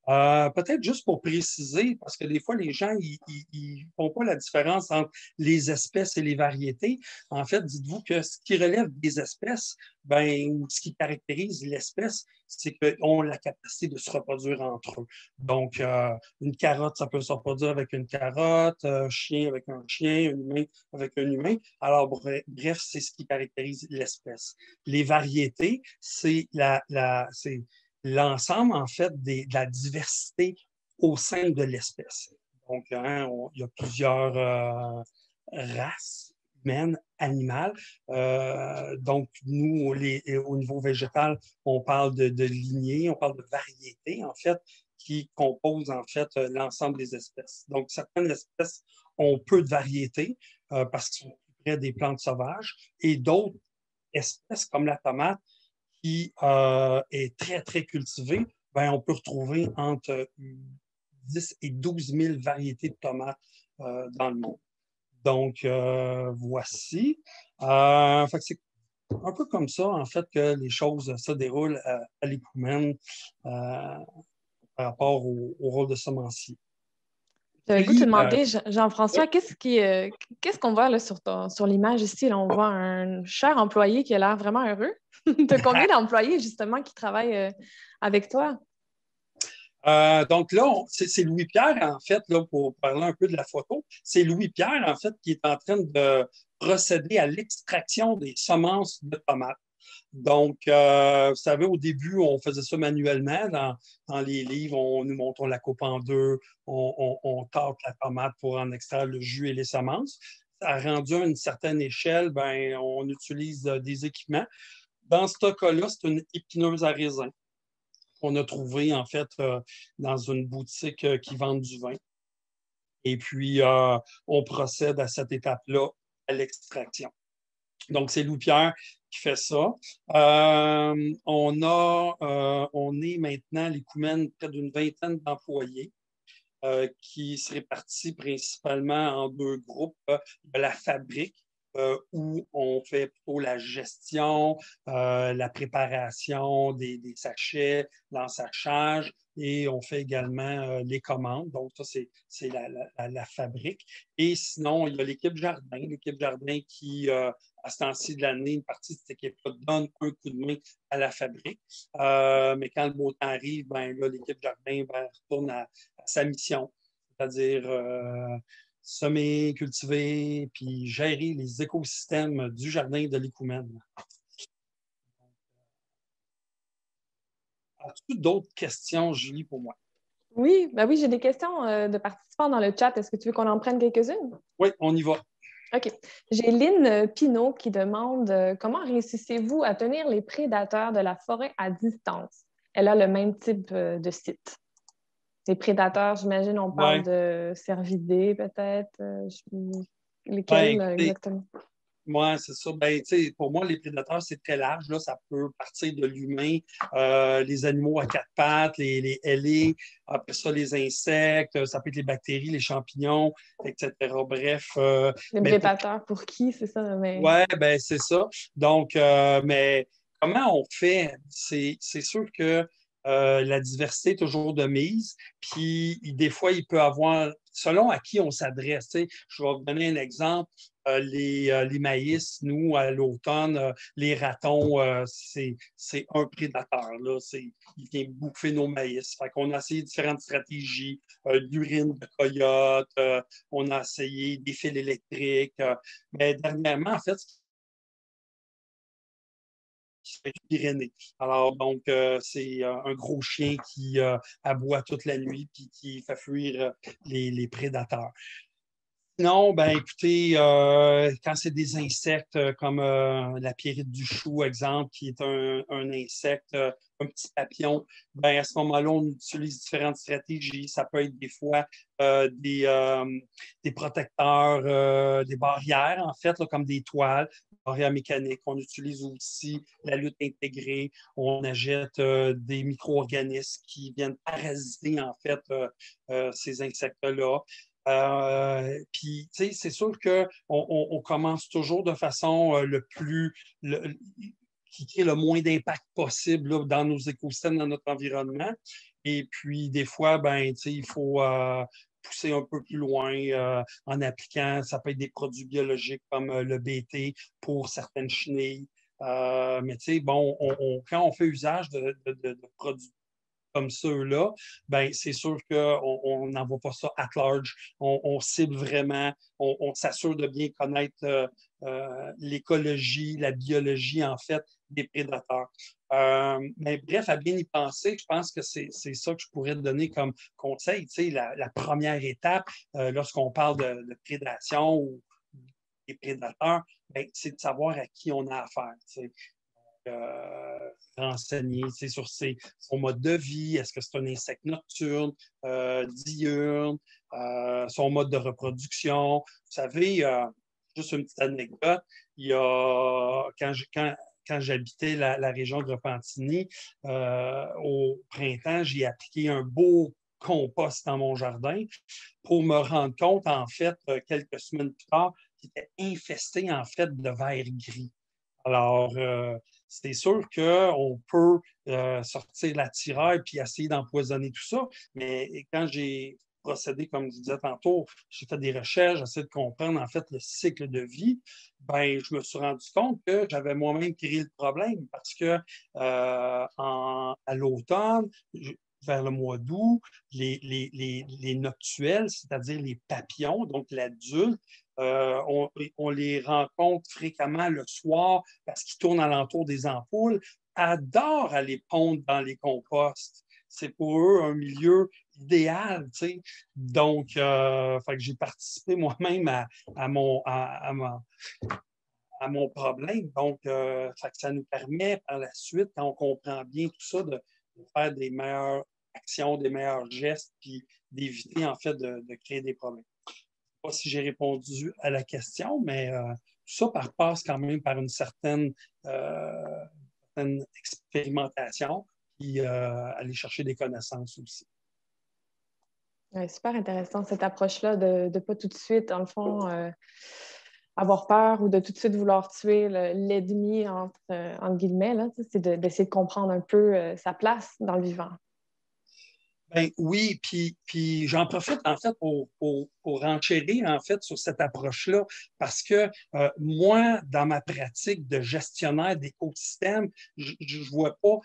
Peut-être juste pour préciser, parce que des fois, les gens, ils font pas la différence entre les espèces et les variétés. En fait, dites-vous que ce qui relève des espèces, ben, ou ce qui caractérise l'espèce, c'est qu'ils ont la capacité de se reproduire entre eux. Donc, une carotte, ça peut se reproduire avec une carotte, un chien avec un chien, un humain avec un humain. Alors, bref, c'est ce qui caractérise l'espèce. Les variétés, c'est l'ensemble, en fait, de la diversité au sein de l'espèce. Donc, hein, il y a plusieurs races humaines, animales. Donc, nous, au niveau végétal, on parle de lignée, on parle de variété, en fait, qui composent, en fait, l'ensemble des espèces. Donc, certaines espèces ont peu de variété parce qu'ils sont plus près des plantes sauvages et d'autres espèces, comme la tomate, qui est très, très cultivée, ben, on peut retrouver entre 10 et 12 000 variétés de tomates dans le monde. Donc, voici. Fait que c'est un peu comme ça, en fait, que les choses se déroulent à l'Écoumène par rapport au rôle de semencier. J'avais le goût de te Puis, demander, oui, Jean-François, qu'est-ce qu'on voit là, sur l'image ici? Là, on voit un cher employé qui a l'air vraiment heureux. Tu as combien d'employés, justement, qui travaillent avec toi? donc là, c'est Louis-Pierre, en fait, là, pour parler un peu de la photo, c'est Louis-Pierre, en fait, qui est en train de procéder à l'extraction des semences de tomates. Donc, vous savez, au début, on faisait ça manuellement. Dans les livres, nous montons la coupe en deux, on tâte la tomate pour en extraire le jus et les semences. Ça a rendu à une certaine échelle, ben, on utilise des équipements. Dans ce cas-là, c'est une épineuse à raisin qu'on a trouvée, en fait, dans une boutique qui vend du vin. Et puis, on procède à cette étape-là, à l'extraction. Donc, c'est Louis-Pierre qui fait ça. On est maintenant à l'Écoumène près d'une vingtaine d'employés qui se répartissent principalement en deux groupes. La fabrique, où on fait plutôt la gestion, la préparation des sachets, l'ensachage, et on fait également les commandes. Donc, ça, c'est la fabrique. Et sinon, il y a l'équipe jardin. L'équipe jardin qui, à ce temps-ci de l'année, une partie de cette équipe-là donne un coup de main à la fabrique. Mais quand le beau temps arrive, ben, là, l'équipe jardin ben, retourne à sa mission, c'est-à-dire semer, cultiver, puis gérer les écosystèmes du jardin de l'Écoumène. As-tu d'autres questions, Julie, pour moi? Oui, ben oui, j'ai des questions de participants dans le chat. Est-ce que tu veux qu'on en prenne quelques-unes? Oui, on y va. OK. J'ai Lynn Pinault qui demande comment réussissez-vous à tenir les prédateurs de la forêt à distance? Elle a le même type de site. Les prédateurs, j'imagine, on parle Oui. de cervidés, peut-être. Ben, Lesquels écoutez, exactement? moi, c'est ça. Ben, pour moi, les prédateurs, c'est très large. Là. Ça peut partir de l'humain, les animaux à quatre pattes, les ailés, après ça, les insectes, ça peut être les bactéries, les champignons, etc. Bref. Les Mais prédateurs, pour qui, c'est ça? Mais... ouais, ben, c'est ça. Donc, mais comment on fait? C'est sûr que la diversité est toujours de mise. Puis, des fois, il peut avoir, selon à qui on s'adresse. Je vais vous donner un exemple. Les maïs, nous, à l'automne, les ratons, c'est un prédateur. Là. Il vient bouffer nos maïs. Fait qu'on a essayé différentes stratégies. L'urine de coyote, on a essayé des fils électriques. Mais dernièrement, en fait, se fait Pyrénées. Alors, donc, c'est un gros chien qui aboie toute la nuit puis qui fait fuir les prédateurs. Non, ben écoutez, quand c'est des insectes comme la pierrite du chou, exemple, qui est un insecte, un petit papillon, ben à ce moment-là, on utilise différentes stratégies. Ça peut être des fois des protecteurs, des barrières, en fait, là, comme des toiles, barrières mécaniques. On utilise aussi la lutte intégrée. On achète des micro-organismes qui viennent parasiter, en fait, ces insectes-là. Puis, tu sais, c'est sûr qu'on commence toujours de façon qui crée le moins d'impact possible là, dans nos écosystèmes, dans notre environnement. Et puis, des fois, ben, tu sais, il faut pousser un peu plus loin en appliquant, ça peut être des produits biologiques comme le BT pour certaines chenilles. Mais tu sais, bon, quand on fait usage de produits comme ceux-là, ben, c'est sûr qu'on n'envoie pas ça at large. On cible vraiment, on s'assure de bien connaître l'écologie, la biologie, en fait, des prédateurs. Mais bref, à bien y penser, je pense que c'est ça que je pourrais te donner comme conseil. Tu sais, la première étape, lorsqu'on parle de prédation ou des prédateurs, ben, c'est de savoir à qui on a affaire. Tu sais. Renseigner sur son mode de vie, est-ce que c'est un insecte nocturne, diurne, son mode de reproduction. Vous savez, juste une petite anecdote, il y a, quand j'habitais la région de Repentigny, au printemps, j'ai appliqué un beau compost dans mon jardin pour me rendre compte, en fait, quelques semaines plus tard, qu'il était infesté, en fait, de vers gris. Alors, c'est sûr qu'on peut sortir la tiraille puis essayer d'empoisonner tout ça, mais quand j'ai procédé, comme je disais tantôt, j'ai fait des recherches, j'essaie de comprendre en fait le cycle de vie, ben, je me suis rendu compte que j'avais moi-même créé le problème parce que à l'automne, vers le mois d'août, les noctuels, c'est-à-dire les papillons, donc l'adulte, on les rencontre fréquemment le soir parce qu'ils tournent alentour des ampoules, adorent aller pondre dans les composts. C'est pour eux un milieu idéal, tu sais. Donc, fait que j'ai participé moi-même à mon problème. Donc, fait que ça nous permet par la suite, quand on comprend bien tout ça, de faire des meilleures actions, des meilleurs gestes, puis d'éviter en fait de créer des problèmes. Je ne sais pas si j'ai répondu à la question, mais tout ça passe quand même par une certaine expérimentation, puis aller chercher des connaissances aussi. Ouais, super intéressant cette approche-là de ne pas tout de suite, dans le fond, avoir peur ou de tout de suite vouloir tuer l'ennemi, entre guillemets. C'est d'essayer de comprendre un peu sa place dans le vivant. Ben, oui, puis j'en profite en fait pour renchérir en fait sur cette approche-là parce que moi, dans ma pratique de gestionnaire d'écosystème, je ne vois pas.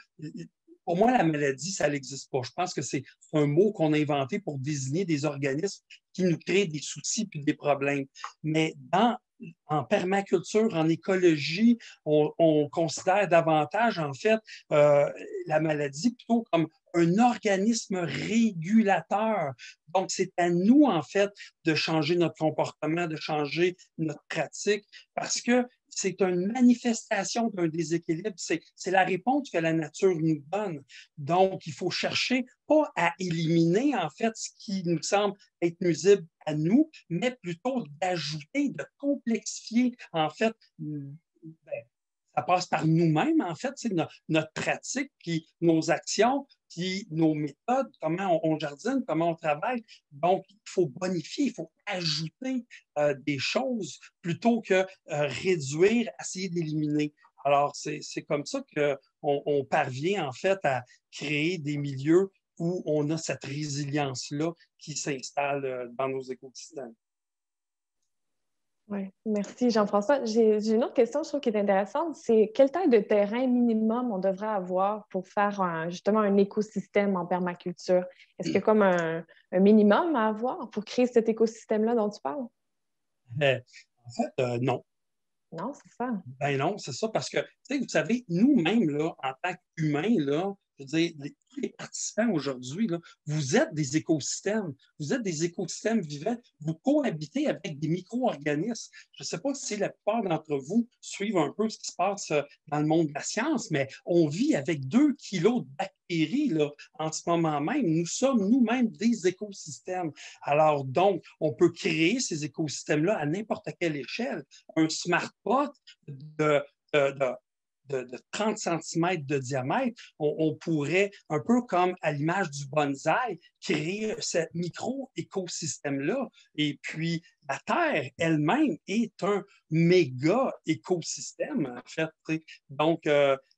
Pour moi, la maladie, ça n'existe pas. Je pense que c'est un mot qu'on a inventé pour désigner des organismes qui nous créent des soucis puis des problèmes. Mais en permaculture, en écologie, on considère davantage, en fait, la maladie plutôt comme un organisme régulateur. Donc, c'est à nous, en fait, de changer notre comportement, de changer notre pratique, parce que c'est une manifestation d'un déséquilibre. C'est la réponse que la nature nous donne. Donc, il faut chercher pas à éliminer, en fait, ce qui nous semble être nuisible à nous, mais plutôt d'ajouter, de complexifier, en fait, ça passe par nous-mêmes, en fait, c'est notre pratique, puis nos actions, puis nos méthodes, comment on jardine, comment on travaille. Donc, il faut bonifier, il faut ajouter des choses plutôt que réduire, essayer d'éliminer. Alors, c'est comme ça qu'on parvient, en fait, à créer des milieux où on a cette résilience-là qui s'installe dans nos écosystèmes. Oui, merci Jean-François. J'ai une autre question, je trouve, qui est intéressante. C'est quelle taille de terrain minimum on devrait avoir pour faire justement un écosystème en permaculture? Est-ce qu'il y a comme un minimum à avoir pour créer cet écosystème-là dont tu parles? En fait, non. Non, c'est ça. Ben non, c'est ça, parce que, tu sais, vous savez, nous-mêmes, là, en tant qu'humains, là, je veux dire, tous les participants aujourd'hui, là, vous êtes des écosystèmes. Vous êtes des écosystèmes vivants. Vous cohabitez avec des micro-organismes. Je ne sais pas si la plupart d'entre vous suivent un peu ce qui se passe dans le monde de la science, mais on vit avec 2 kilos de bactéries là, en ce moment même. Nous sommes nous-mêmes des écosystèmes. Alors, donc, on peut créer ces écosystèmes-là à n'importe quelle échelle. Un smart pot de de 30 cm de diamètre, on pourrait, un peu comme à l'image du bonsaï, créer ce micro-écosystème-là. Et puis, la Terre elle-même est un méga écosystème, en fait. Donc,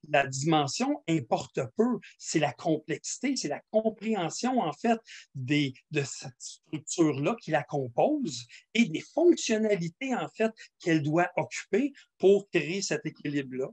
la dimension importe peu. C'est la complexité, c'est la compréhension, en fait, de cette structure-là qui la compose et des fonctionnalités, en fait, qu'elle doit occuper pour créer cet équilibre-là.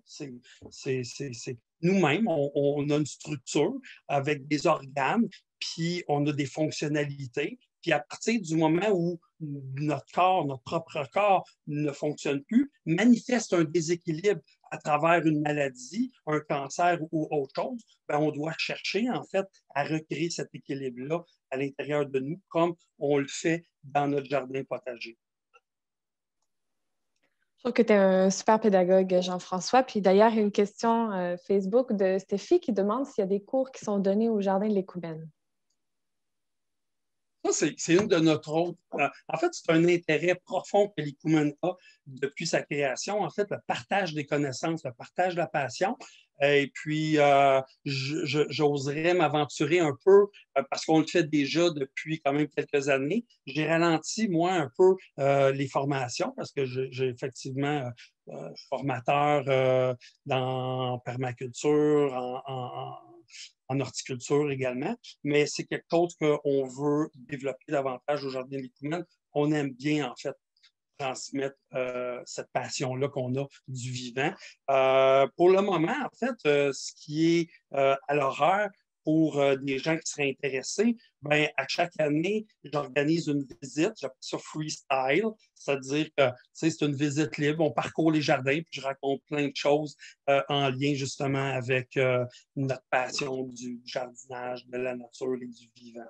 Nous-mêmes, on a une structure avec des organes, puis on a des fonctionnalités. Puis à partir du moment où notre corps, notre propre corps ne fonctionne plus, manifeste un déséquilibre à travers une maladie, un cancer ou autre chose, ben on doit chercher en fait à recréer cet équilibre-là à l'intérieur de nous, comme on le fait dans notre jardin potager. Je trouve que tu es un super pédagogue, Jean-François. Puis d'ailleurs, il y a une question Facebook de Stéphie qui demande s'il y a des cours qui sont donnés au Jardin de l'Écoumène. Ça, c'est une de notre autre. En fait, c'est un intérêt profond que l'Écoumène a depuis sa création. En fait, le partage des connaissances, le partage de la passion. Et puis, j'oserais m'aventurer un peu, parce qu'on le fait déjà depuis quand même quelques années. J'ai ralenti, moi, un peu les formations, parce que j'ai effectivement formateur dans permaculture, en horticulture également, mais c'est quelque chose qu'on veut développer davantage au Jardin de l'Écoumène. On aime bien, en fait, transmettre cette passion-là qu'on a du vivant. Pour le moment, en fait, ce qui est à l'horaire pour des gens qui seraient intéressés, ben, à chaque année, j'organise une visite, j'appelle ça freestyle, c'est-à-dire que c'est une visite libre, on parcourt les jardins, puis je raconte plein de choses en lien justement avec notre passion du jardinage, de la nature et du vivant.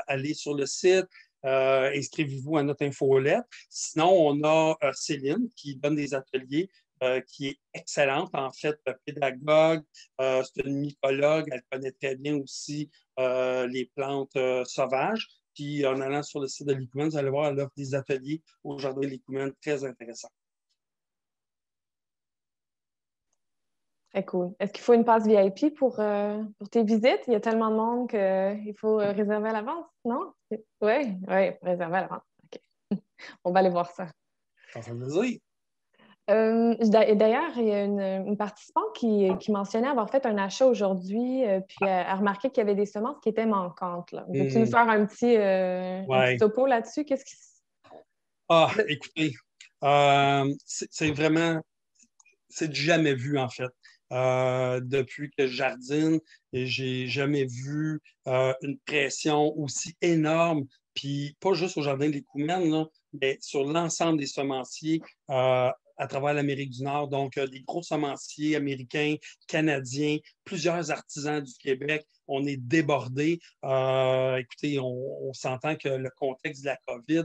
Allez sur le site, inscrivez-vous à notre infolette. Sinon, on a Céline qui donne des ateliers, qui est excellente, en fait, pédagogue, c'est une mycologue, elle connaît très bien aussi les plantes sauvages. Puis en allant sur le site de l'Écoumène, vous allez voir, elle offre des ateliers au Jardin de l'Écoumène très intéressants. Très cool. Est-ce qu'il faut une passe VIP pour tes visites? Il y a tellement de monde qu'il faut réserver à l'avance, non? Oui, oui, réserver à l'avance. OK. On va aller voir ça. Ça fait plaisir. D'ailleurs, il y a une participante qui mentionnait avoir fait un achat aujourd'hui, puis a remarqué qu'il y avait des semences qui étaient manquantes. Veux-tu nous faire un petit topo là-dessus? Qu'est-ce qui... Ah, écoutez, c'est vraiment, c'est du jamais vu, en fait. Depuis que je jardine, j'ai jamais vu une pression aussi énorme, puis pas juste au Jardin de l'Écoumène, là, mais sur l'ensemble des semenciers à travers l'Amérique du Nord. Donc, des gros semenciers américains, canadiens, plusieurs artisans du Québec. On est débordés. Écoutez, on s'entend que le contexte de la COVID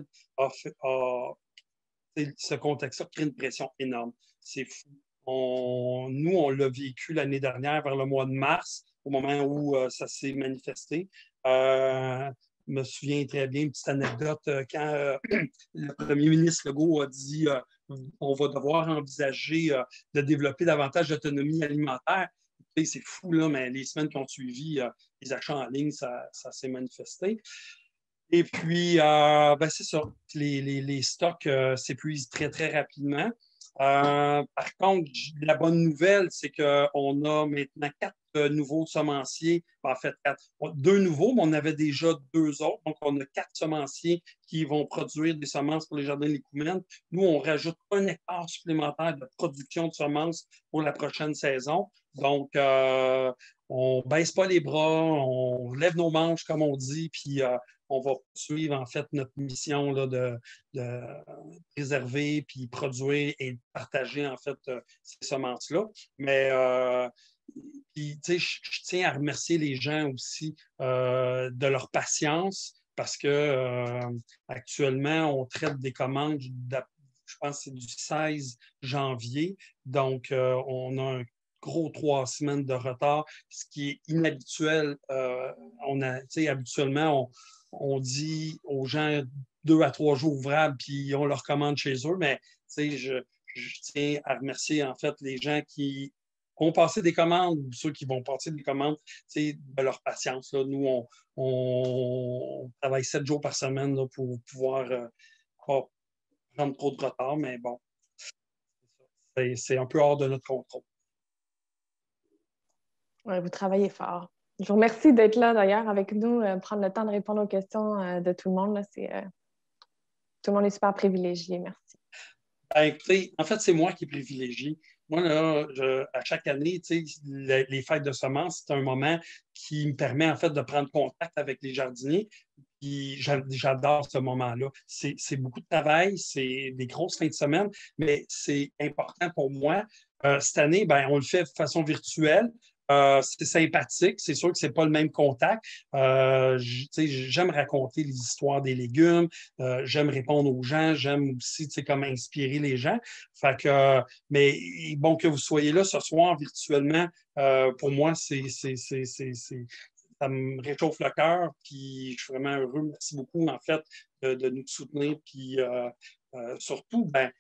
ce contexte-là crée une pression énorme. C'est fou. Nous, on l'a vécu l'année dernière, vers le mois de mars, au moment où ça s'est manifesté. Je me souviens très bien, une petite anecdote, quand le premier ministre Legault a dit on va devoir envisager de développer davantage d'autonomie alimentaire. C'est fou, là, mais les semaines qui ont suivi, les achats en ligne, ça s'est manifesté. Et puis, ben, c'est ça, les stocks s'épuisent très, très rapidement. Par contre, la bonne nouvelle, c'est qu'on a maintenant 4 nouveaux semenciers. En fait, 2 nouveaux, mais on avait déjà 2 autres. Donc, on a 4 semenciers qui vont produire des semences pour les jardins de l'Écoumène. Nous, on rajoute 1 hectare supplémentaire de production de semences pour la prochaine saison. Donc, on ne baisse pas les bras, on lève nos manches, comme on dit, puis on va poursuivre en fait notre mission là, de préserver, puis produire et partager en fait ces semences-là. Mais puis, je tiens à remercier les gens aussi de leur patience parce que actuellement, on traite des commandes, je pense que c'est du 16 janvier. Donc, on a un gros 3 semaines de retard, ce qui est inhabituel. Habituellement, on dit aux gens 2 à 3 jours ouvrables, puis on leur commande chez eux, mais je je tiens à remercier en fait les gens qui ont passé des commandes ou ceux qui vont passer des commandes, de leur patience. Là. Nous, on travaille 7 jours par semaine là, pour pouvoir pas prendre trop de retard, mais bon, c'est un peu hors de notre contrôle. Ouais, vous travaillez fort. Je vous remercie d'être là d'ailleurs avec nous, prendre le temps de répondre aux questions de tout le monde. Là, tout le monde est super privilégié. Merci. Ben, écoutez, en fait, c'est moi qui privilégie. Moi, là, à chaque année, les fêtes de semences, c'est un moment qui me permet en fait de prendre contact avec les jardiniers. Puis j'adore ce moment-là. C'est beaucoup de travail, c'est des grosses fins de semaine, mais c'est important pour moi. Cette année, ben, on le fait de façon virtuelle. C'est sympathique. C'est sûr que c'est pas le même contact. J'aime raconter les histoires des légumes. J'aime répondre aux gens. J'aime aussi comme inspirer les gens. Fait que, mais bon, que vous soyez là ce soir virtuellement, pour moi, ça me réchauffe le cœur. Puis je suis vraiment heureux. Merci beaucoup, en fait, de nous soutenir. Puis surtout, ben,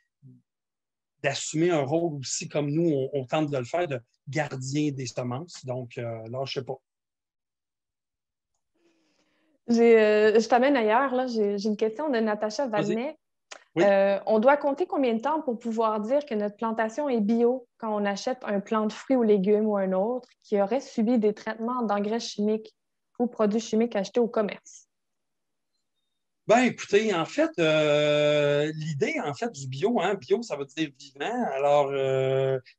d'assumer un rôle aussi comme nous, on tente de le faire, de gardien des semences. Donc, là, je ne sais pas. Je t'amène ailleurs. Là. J'ai une question de Natacha Vadnet. Oui. On doit compter combien de temps pour pouvoir dire que notre plantation est bio quand on achète un plant de fruits ou légumes ou un autre qui aurait subi des traitements d'engrais chimiques ou produits chimiques achetés au commerce? Ben, écoutez, en fait, l'idée, en fait, du bio, hein, bio, ça veut dire vivant. Alors,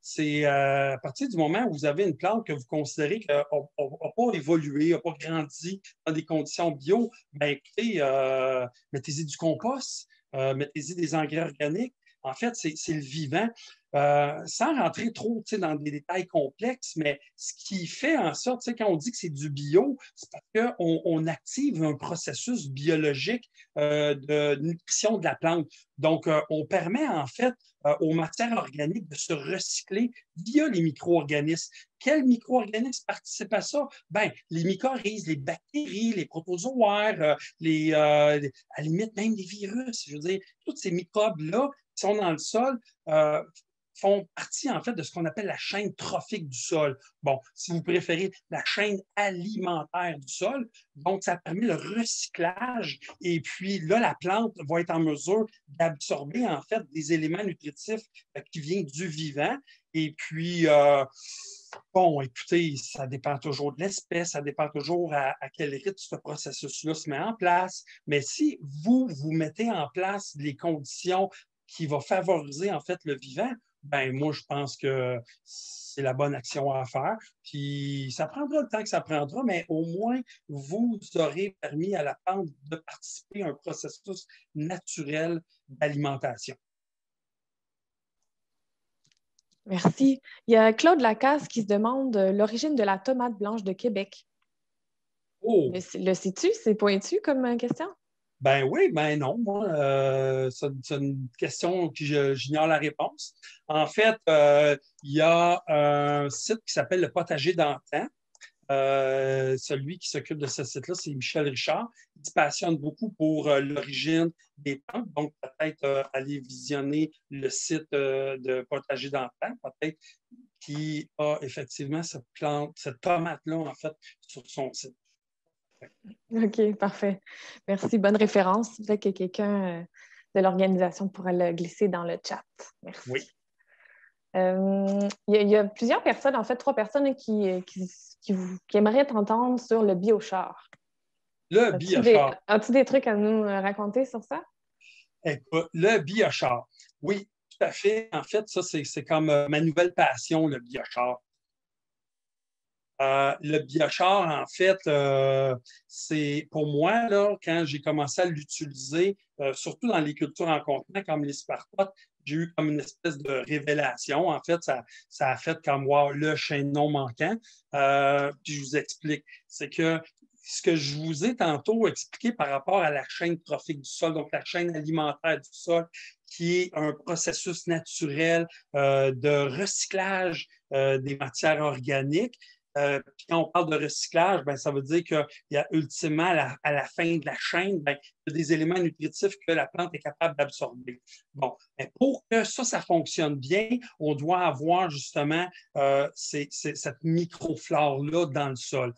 c'est à partir du moment où vous avez une plante que vous considérez qu'elle n'a pas évolué, n'a pas grandi dans des conditions bio, ben, écoutez, mettez-y du compost, mettez-y des engrais organiques. En fait, c'est le vivant. Sans rentrer trop dans des détails complexes, mais ce qui fait en sorte, quand on dit que c'est du bio, c'est parce qu'on active un processus biologique de nutrition de la plante. Donc, on permet en fait aux matières organiques de se recycler via les micro-organismes. Quels micro-organismes participent à ça? Ben, les mycorhizes, les bactéries, les protozoaires, à la limite même les virus. Je veux dire, tous ces microbes-là qui sont dans le sol font partie, en fait, de ce qu'on appelle la chaîne trophique du sol. Bon, si vous préférez, la chaîne alimentaire du sol. Donc, ça permet le recyclage. Et puis, là, la plante va être en mesure d'absorber, en fait, des éléments nutritifs qui viennent du vivant. Et puis, bon, écoutez, ça dépend toujours de l'espèce, ça dépend toujours à quel rythme ce processus-là se met en place. Mais si vous mettez en place les conditions qui vont favoriser, en fait, le vivant, ben moi, je pense que c'est la bonne action à faire. Puis ça prendra le temps que ça prendra, mais au moins, vous aurez permis à la plante de participer à un processus naturel d'alimentation. Merci. Il y a Claude Lacasse qui se demande l'origine de la tomate blanche de Québec. Oh! Le sais-tu? C'est pointu comme question? Ben oui, ben non. Moi, c'est une question que j'ignore la réponse. En fait, il y a un site qui s'appelle le Potager d'Antan. Celui qui s'occupe de ce site-là, c'est Michel Richard. Il se passionne beaucoup pour l'origine des plantes. Donc, peut-être aller visionner le site de Potager d'Antan, peut-être qui a effectivement cette plante, cette tomate-là, en fait, sur son site. OK, parfait. Merci. Bonne référence. Peut-être que quelqu'un de l'organisation pourrait le glisser dans le chat. Merci. Oui. Il y a plusieurs personnes, en fait, 3 personnes qui aimeraient t'entendre sur le biochar. Le biochar. As-tu des trucs à nous raconter sur ça? Écoute, le biochar. Oui, tout à fait. En fait, ça, c'est comme ma nouvelle passion, le biochar. Le biochar, en fait, c'est pour moi, là, quand j'ai commencé à l'utiliser, surtout dans les cultures en contenant comme les spartotes, j'ai eu comme une espèce de révélation. En fait, ça a fait comme wow, le chaînon manquant. Puis je vous explique. C'est que ce que je vous ai tantôt expliqué par rapport à la chaîne trophique du sol, donc la chaîne alimentaire du sol, qui est un processus naturel de recyclage des matières organiques. Puis quand on parle de recyclage, ben, ça veut dire qu'il y a ultimement, à la fin de la chaîne, ben, il y a des éléments nutritifs que la plante est capable d'absorber. Bon, mais pour que ça fonctionne bien, on doit avoir justement cette microflore-là dans le sol.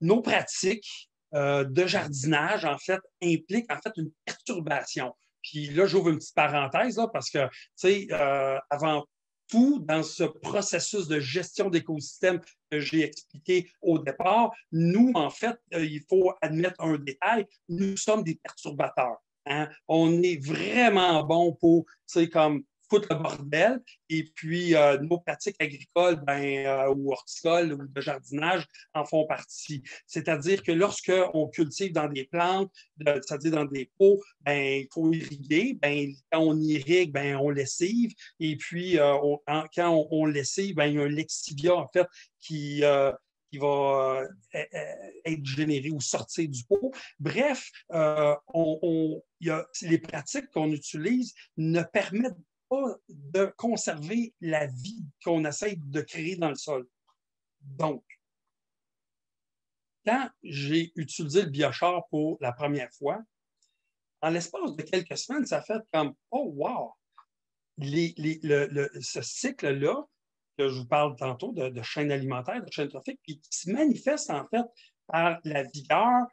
Nos pratiques de jardinage, en fait, impliquent en fait une perturbation. Puis là, j'ouvre une petite parenthèse là, parce que, tu sais, avant tout, dans ce processus de gestion d'écosystème que j'ai expliqué au départ, nous, en fait, il faut admettre un détail, nous sommes des perturbateurs. Hein? On est vraiment bon pour, tu sais, comme foutre le bordel. Et puis, nos pratiques agricoles ou horticoles ou de jardinage en font partie. C'est-à-dire que lorsqu'on cultive dans des plantes, c'est-à-dire dans des pots, ben, il faut irriguer. Ben, quand on irrigue, ben, on lessive. Et puis, quand on lessive, ben, il y a un lexivia, en fait, qui va être généré ou sortir du pot. Bref, les pratiques qu'on utilise ne permettent pas de conserver la vie qu'on essaie de créer dans le sol. Donc, quand j'ai utilisé le biochar pour la première fois, en l'espace de quelques semaines, ça fait comme « Oh, wow! » Ce cycle-là, que je vous parle tantôt de chaîne alimentaire, de chaîne trophique, puis qui se manifeste en fait par la vigueur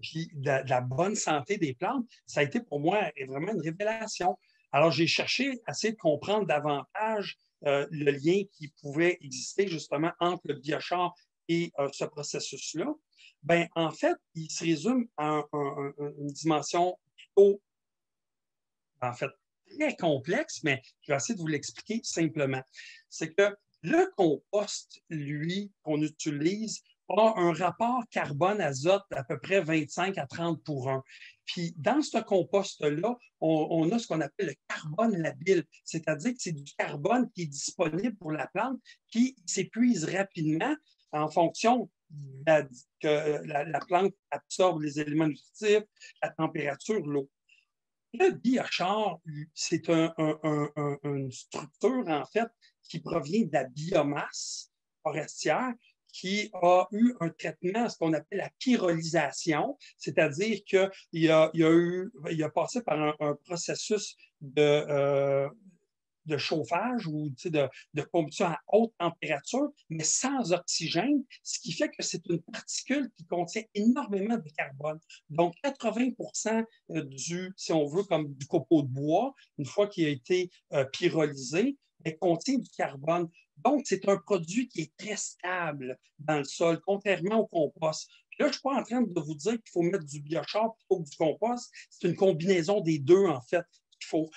puis de la bonne santé des plantes, ça a été pour moi vraiment une révélation. Alors, j'ai cherché à essayer de comprendre davantage le lien qui pouvait exister justement entre le biochar et ce processus-là. Ben, en fait, il se résume à une dimension plutôt, en fait, très complexe, mais je vais essayer de vous l'expliquer simplement. C'est que le compost, lui, qu'on utilise, a un rapport carbone-azote d'à peu près 25 à 30 pour 1. Puis dans ce compost-là, on a ce qu'on appelle le carbone labile, c'est-à-dire que c'est du carbone qui est disponible pour la plante, qui s'épuise rapidement en fonction que la plante absorbe les éléments nutritifs, la température, l'eau. Le biochar, c'est une structure, en fait, qui provient de la biomasse forestière qui a eu un traitement, ce qu'on appelle la pyrolysation, c'est-à-dire qu'il a passé par un processus de chauffage ou de combustion à haute température, mais sans oxygène, ce qui fait que c'est une particule qui contient énormément de carbone. Donc, 80% si on veut, comme du copeau de bois, une fois qu'il a été pyrolysé, contient du carbone. Donc, c'est un produit qui est très stable dans le sol, contrairement au compost. Puis là, je ne suis pas en train de vous dire qu'il faut mettre du biochar plutôt que du compost. C'est une combinaison des deux, en fait, qu'il faut.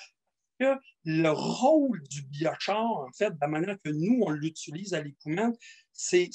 Que le rôle du biochar, en fait, de la manière que nous, on l'utilise à l'Écoumène, c'est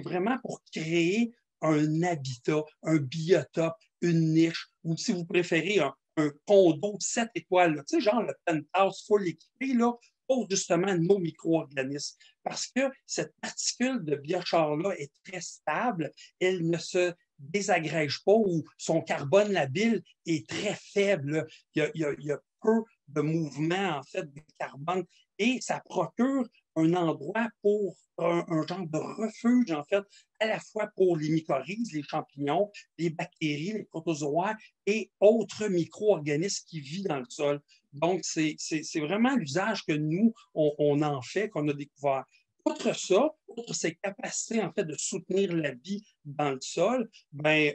vraiment pour créer un habitat, un biotope, une niche, ou si vous préférez, un condo 7 étoiles, là, tu sais, genre le penthouse full équipé, là, pour justement nos micro-organismes. Parce que cette particule de biochar-là est très stable, elle ne se désagrège pas ou son carbone labile est très faible. Il y a peu de mouvement, en fait, de carbone et ça procure un endroit pour un genre de refuge, en fait, à la fois pour les mycorhizes, les champignons, les bactéries, les protozoaires et autres micro-organismes qui vivent dans le sol. Donc, c'est vraiment l'usage que nous, on en fait, qu'on a découvert. Outre ça, outre ces capacités en fait de soutenir la vie dans le sol, ben,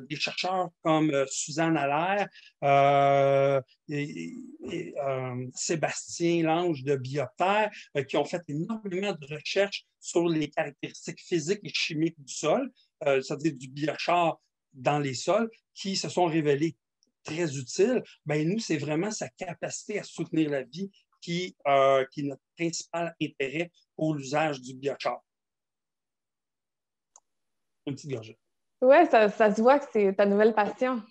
des chercheurs comme Suzanne Allaire Sébastien Lange de Biopterre qui ont fait énormément de recherches sur les caractéristiques physiques et chimiques du sol, c'est-à-dire du biochar dans les sols, qui se sont révélés très utiles. Ben, nous, c'est vraiment sa capacité à soutenir la vie qui est notre principal intérêt pour l'usage du biochar. Une petite gorgée. Oui, ça se voit que c'est ta nouvelle passion.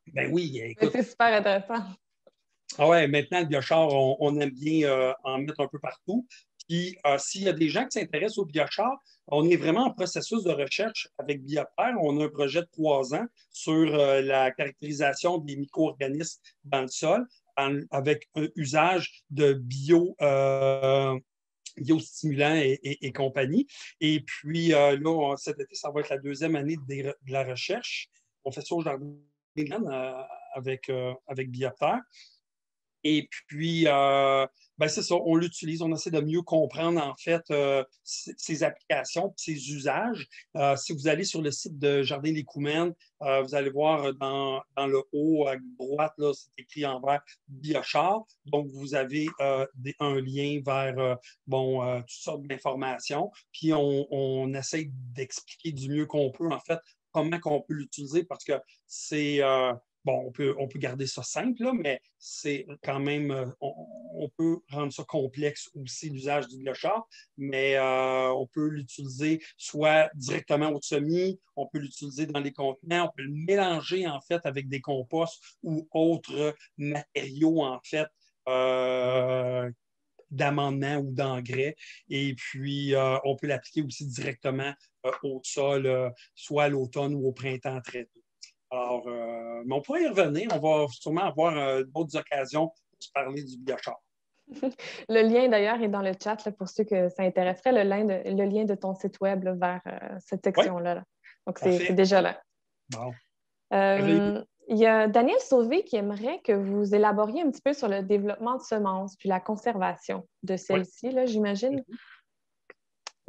Ben oui, écoute. C'est super intéressant. Ah ouais, maintenant, le biochar, on aime bien en mettre un peu partout. Puis, s'il y a des gens qui s'intéressent au biochar, on est vraiment en processus de recherche avec Bioterre. On a un projet de 3 ans sur la caractérisation des micro-organismes dans le sol avec un usage de biostimulants et compagnie. Et puis là, cet été, ça va être la deuxième année de la recherche. On fait ça au Jardin des Graines avec Bioptère. Et puis, ben c'est ça, on l'utilise, on essaie de mieux comprendre en fait ses applications, ses usages. Si vous allez sur le site de Jardin des Coumènes, vous allez voir dans le haut à droite, là, c'est écrit en vert Biochar. Donc, vous avez un lien vers toutes sortes d'informations. Puis, on essaie d'expliquer du mieux qu'on peut, en fait, comment on peut l'utiliser parce que c'est. Bon, on peut garder ça simple, là, mais c'est quand même, on peut rendre ça complexe aussi, l'usage du biochar, mais on peut l'utiliser soit directement au semis, on peut l'utiliser dans les contenants, on peut le mélanger en fait avec des composts ou autres matériaux en fait. D'amendement ou d'engrais. Et puis, on peut l'appliquer aussi directement au sol, soit à l'automne ou au printemps très tôt. Alors, mais on pourrait y revenir. On va sûrement avoir d'autres occasions pour se parler du biochar. Le lien, d'ailleurs, est dans le chat là, pour ceux que ça intéresserait, le lien de ton site web là, vers cette Oui, section-là. Là. Donc, c'est parfait. déjà là. Bon. Il y a Daniel Sauvé qui aimerait que vous élaboriez un petit peu sur le développement de semences puis la conservation de celles-ci, là, j'imagine.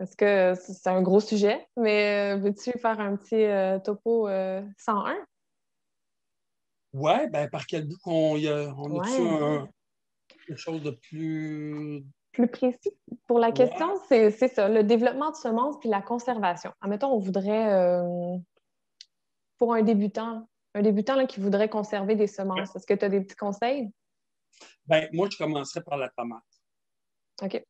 Est-ce que c'est un gros sujet, mais veux-tu faire un petit topo 101? Oui, ben, par quel bout on a-tu Ouais. quelque chose de plus. Plus précis pour la Ouais, question, c'est ça, le développement de semences puis la conservation. Admettons, on voudrait, pour un débutant là, qui voudrait conserver des ouais. semences, est-ce que tu as des petits conseils? Ben, moi, je commencerais par la tomate. OK.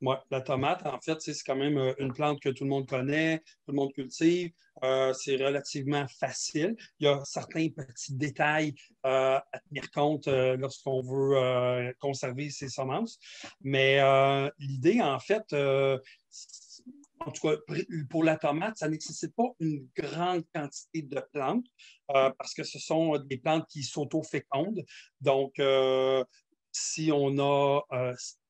Ouais, la tomate, en fait, c'est quand même une plante que tout le monde connaît, tout le monde cultive. C'est relativement facile. Il y a certains petits détails à tenir compte lorsqu'on veut conserver ses semences. Mais l'idée, en fait, en tout cas, pour la tomate, ça ne nécessite pas une grande quantité de plantes parce que ce sont des plantes qui s'auto-fécondent. Donc, si on a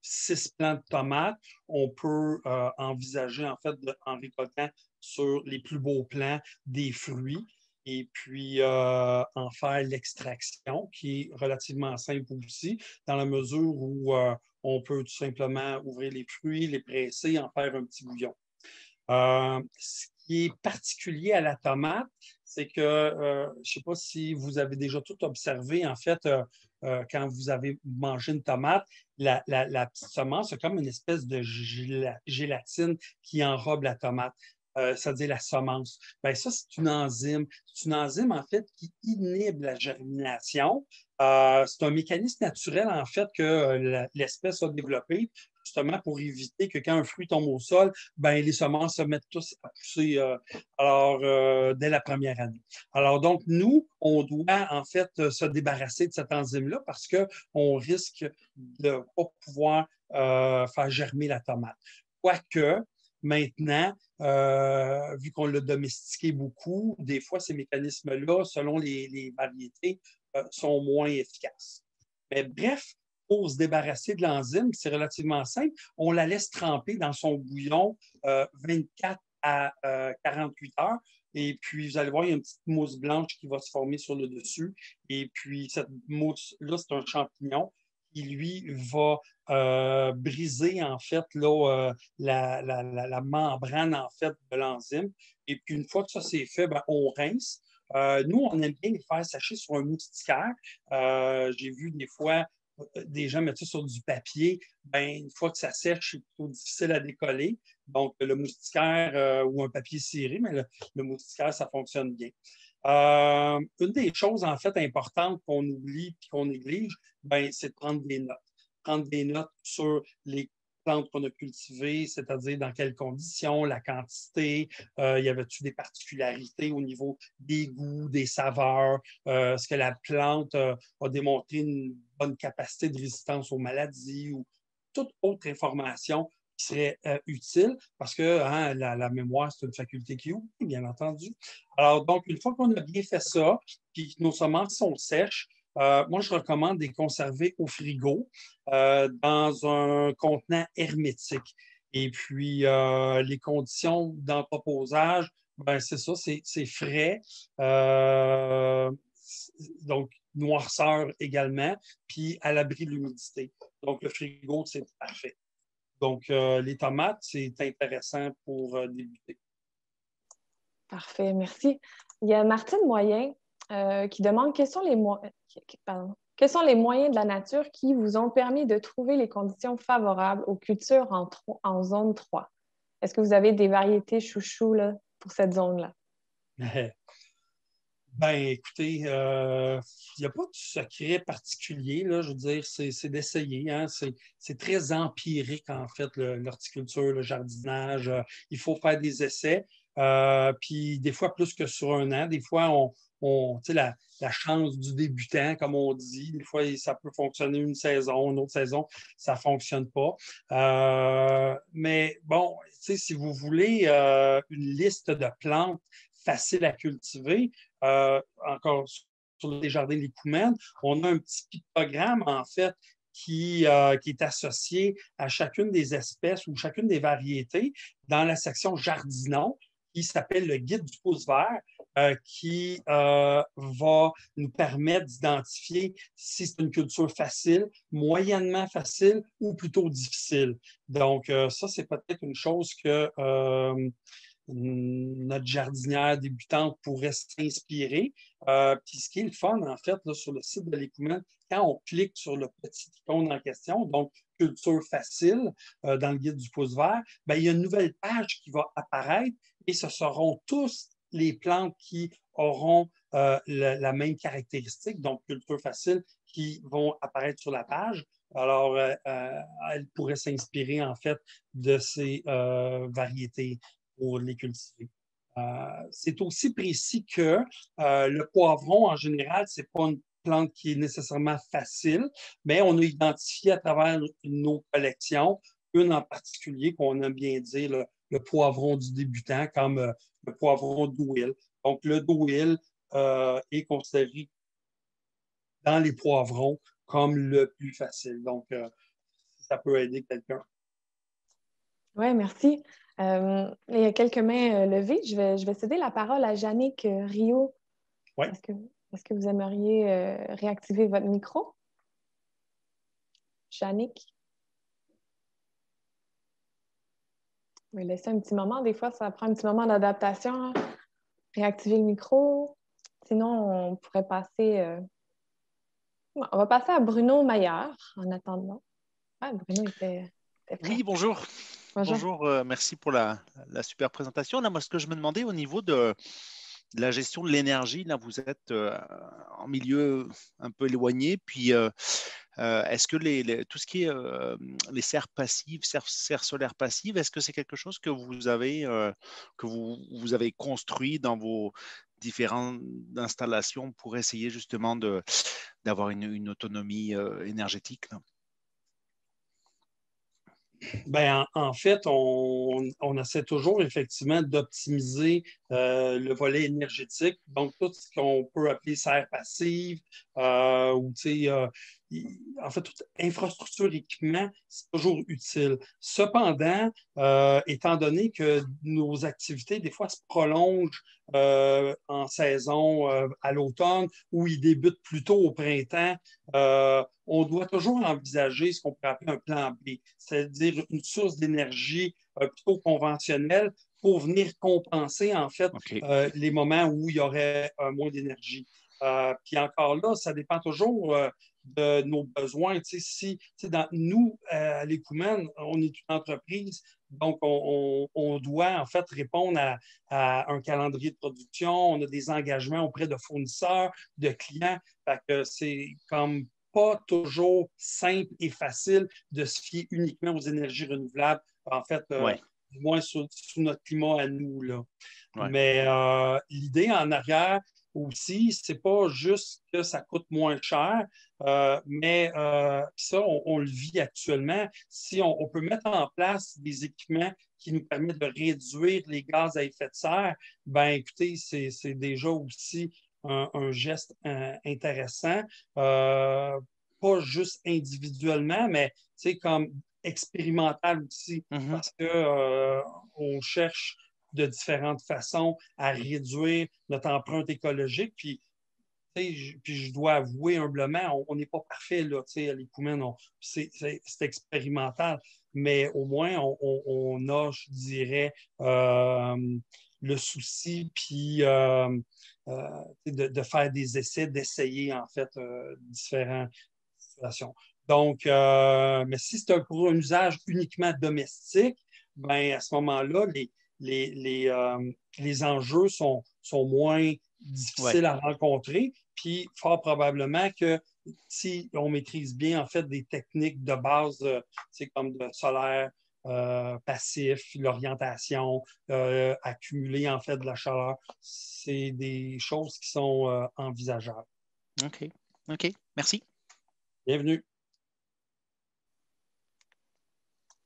6 plants de tomates, on peut envisager en fait en récoltant sur les plus beaux plants des fruits et puis en faire l'extraction qui est relativement simple aussi dans la mesure où on peut tout simplement ouvrir les fruits, les presser, en faire un petit bouillon. Ce qui est particulier à la tomate, c'est que je ne sais pas si vous avez déjà tout observé, en fait, quand vous avez mangé une tomate, la petite semence, c'est comme une espèce de gélatine qui enrobe la tomate. C'est-à-dire la semence. Bien, ça, c'est une enzyme. C'est une enzyme, en fait, qui inhibe la germination. C'est un mécanisme naturel, en fait, que l'espèce a développé justement pour éviter que quand un fruit tombe au sol, ben, les semences se mettent tous à pousser dès la première année. Alors donc, nous, on doit en fait se débarrasser de cette enzyme-là parce qu'on risque de ne pas pouvoir faire germer la tomate. Quoique, maintenant, vu qu'on l'a domestiqué beaucoup, des fois, ces mécanismes-là, selon les variétés, sont moins efficaces. Mais bref, pour se débarrasser de l'enzyme, c'est relativement simple. On la laisse tremper dans son bouillon 24 à 48 heures. Et puis, vous allez voir, il y a une petite mousse blanche qui va se former sur le dessus. Et puis, cette mousse-là, c'est un champignon qui, lui, va briser, en fait, là, la membrane, en fait, de l'enzyme. Et puis, une fois que ça c'est fait, ben, on rince. Nous, on aime bien les faire sécher sur un moustiquaire. J'ai vu des fois des gens mettent ça sur du papier, ben, une fois que ça sèche, c'est plutôt difficile à décoller. Donc, le moustiquaire ou un papier ciré, mais le moustiquaire, ça fonctionne bien. Une des choses, en fait, importantes qu'on oublie et qu'on néglige, ben, c'est de prendre des notes. Prendre des notes sur les plantes qu'on a cultivées, c'est-à-dire dans quelles conditions, la quantité, y avait-tu des particularités au niveau des goûts, des saveurs, est-ce que la plante a démontré une bonne capacité de résistance aux maladies ou toute autre information qui serait utile parce que hein, la mémoire, c'est une faculté qui oublie, bien entendu. Alors, donc, une fois qu'on a bien fait ça, puis que nos semences sont sèches, moi, je recommande de les conserver au frigo dans un contenant hermétique. Et puis, les conditions d'entreposage, ben, c'est ça, c'est frais. Donc, noirceur également, puis à l'abri de l'humidité. Donc, le frigo, c'est parfait. Donc, les tomates, c'est intéressant pour débuter. Parfait, merci. Il y a Martine Moyen qui demande quels sont les moyens de la nature qui vous ont permis de trouver les conditions favorables aux cultures en zone 3. Est-ce que vous avez des variétés chouchou là, pour cette zone-là? Ben, écoutez, il n'y a pas de secret particulier, là, je veux dire, c'est d'essayer. Hein, c'est très empirique, en fait, l'horticulture, le jardinage. Il faut faire des essais. Puis des fois, plus que sur un an, des fois, tu sais, la chance du débutant, comme on dit, des fois, ça peut fonctionner une saison, une autre saison, ça ne fonctionne pas. Mais bon, tu sais, si vous voulez une liste de plantes faciles à cultiver, encore sur les jardins des Coumènes, on a un petit pictogramme, en fait, qui est associé à chacune des espèces ou chacune des variétés dans la section jardinons, qui s'appelle le guide du pouce vert, qui va nous permettre d'identifier si c'est une culture facile, moyennement facile ou plutôt difficile. Donc, ça, c'est peut-être une chose que notre jardinière débutante pourrait s'inspirer. Puis ce qui est le fun, en fait, là, sur le site de l'Écoumène, quand on clique sur le petit icône en question, donc culture facile dans le guide du pouce vert, ben, il y a une nouvelle page qui va apparaître et ce seront tous les plantes qui auront la même caractéristique, donc culture facile, qui vont apparaître sur la page. Alors, elle pourrait s'inspirer, en fait, de ces variétés pour les cultiver. C'est aussi précis que le poivron, en général, ce n'est pas une plante qui est nécessairement facile, mais on a identifié à travers nos collections une en particulier qu'on aime bien dire le poivron du débutant, comme le poivron douil. Donc, le douil est considéré dans les poivrons comme le plus facile. Donc, ça peut aider quelqu'un. Oui, merci. Il y a quelques mains levées. Je vais céder la parole à Yannick Rio. Oui. Est-ce que vous aimeriez réactiver votre micro? Yannick? Je vais laisser un petit moment. Des fois, ça prend un petit moment d'adaptation. Réactiver le micro. Sinon, on pourrait passer... On va passer à Bruno Maillard en attendant. Ah, Bruno était prêt. Oui, bonjour. Bonjour. Bonjour, merci pour la super présentation. Là, moi, ce que je me demandais au niveau de la gestion de l'énergie, là, vous êtes en milieu un peu éloigné, puis est-ce que tout ce qui est les serres passives, serres solaires passives, est-ce que c'est quelque chose que vous avez construit dans vos différentes installations pour essayer justement d'avoir une autonomie énergétique là? Ben, en fait, on essaie toujours effectivement d'optimiser le volet énergétique. Donc, tout ce qu'on peut appeler serre passive ou, tu sais, en fait, toute infrastructure, équipement, c'est toujours utile. Cependant, étant donné que nos activités, des fois, se prolongent en saison à l'automne ou ils débutent plus tôt au printemps, on doit toujours envisager ce qu'on pourrait appeler un plan B, c'est-à-dire une source d'énergie plutôt conventionnelle pour venir compenser, en fait, Okay. les moments où il y aurait moins d'énergie. Puis encore là, ça dépend toujours de nos besoins. Tu sais, si nous, à l'Écoumène, on est une entreprise, donc on doit en fait répondre à un calendrier de production, on a des engagements auprès de fournisseurs, de clients. Fait que c'est comme pas toujours simple et facile de se fier uniquement aux énergies renouvelables, en fait, Ouais. du moins sous notre climat à nous. Là. Ouais. Mais l'idée en arrière aussi, c'est pas juste que ça coûte moins cher, mais ça, on le vit actuellement. Si on peut mettre en place des équipements qui nous permettent de réduire les gaz à effet de serre, ben écoutez, c'est déjà aussi un geste intéressant, pas juste individuellement, mais comme expérimental aussi, parce que on cherche de différentes façons à réduire notre empreinte écologique. Puis je dois avouer humblement, on n'est pas parfait, là, à l'Écoumène, c'est expérimental, mais au moins, on a, je dirais, le souci, puis de faire des essais, d'essayer, en fait, différentes situations. Donc, mais si c'est pour un usage uniquement domestique, ben, à ce moment-là, les enjeux sont moins difficiles à rencontrer. Puis, fort probablement que si on maîtrise bien, en fait, des techniques de base, comme le solaire passif, l'orientation, accumuler, en fait, de la chaleur, c'est des choses qui sont envisageables. OK. OK. Merci. Bienvenue.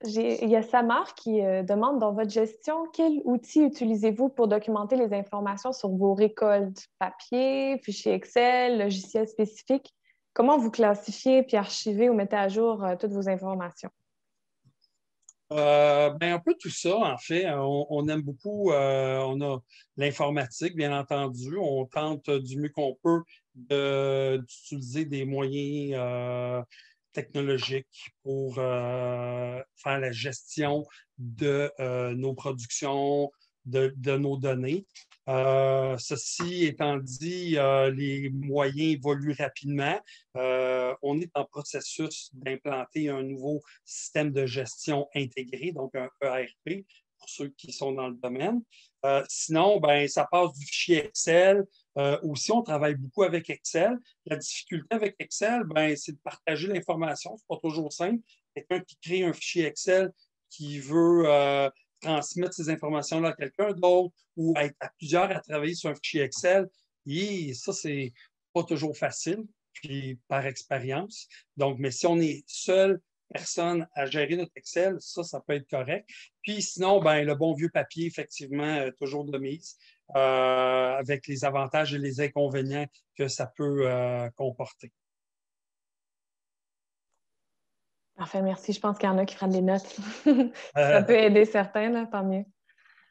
Il y a Samar qui demande dans votre gestion, quel outil utilisez-vous pour documenter les informations sur vos récoltes? Papier, fichier Excel, logiciel spécifique? Comment vous classifiez puis archivez ou mettez à jour toutes vos informations? Ben, un peu tout ça, en fait. On aime beaucoup, on a l'informatique, bien entendu. On tente du mieux qu'on peut d'utiliser des moyens technologiques pour faire la gestion de nos productions, de nos données. Ceci étant dit, les moyens évoluent rapidement. On est en processus d'implanter un nouveau système de gestion intégré, donc un ERP, pour ceux qui sont dans le domaine. Sinon, ben, ça passe du fichier Excel. Aussi, on travaille beaucoup avec Excel. La difficulté avec Excel, ben, c'est de partager l'information. Ce n'est pas toujours simple. Quelqu'un qui crée un fichier Excel qui veut transmettre ces informations-là à quelqu'un d'autre ou être à plusieurs à travailler sur un fichier Excel, et ça, c'est pas toujours facile, puis par expérience. Donc, mais si on est seule personne à gérer notre Excel, ça peut être correct. Puis sinon, ben, le bon vieux papier, effectivement, toujours de mise, avec les avantages et les inconvénients que ça peut comporter. Parfait, merci. Je pense qu'il y en a qui prennent des notes. Ça peut aider certains, là, tant mieux.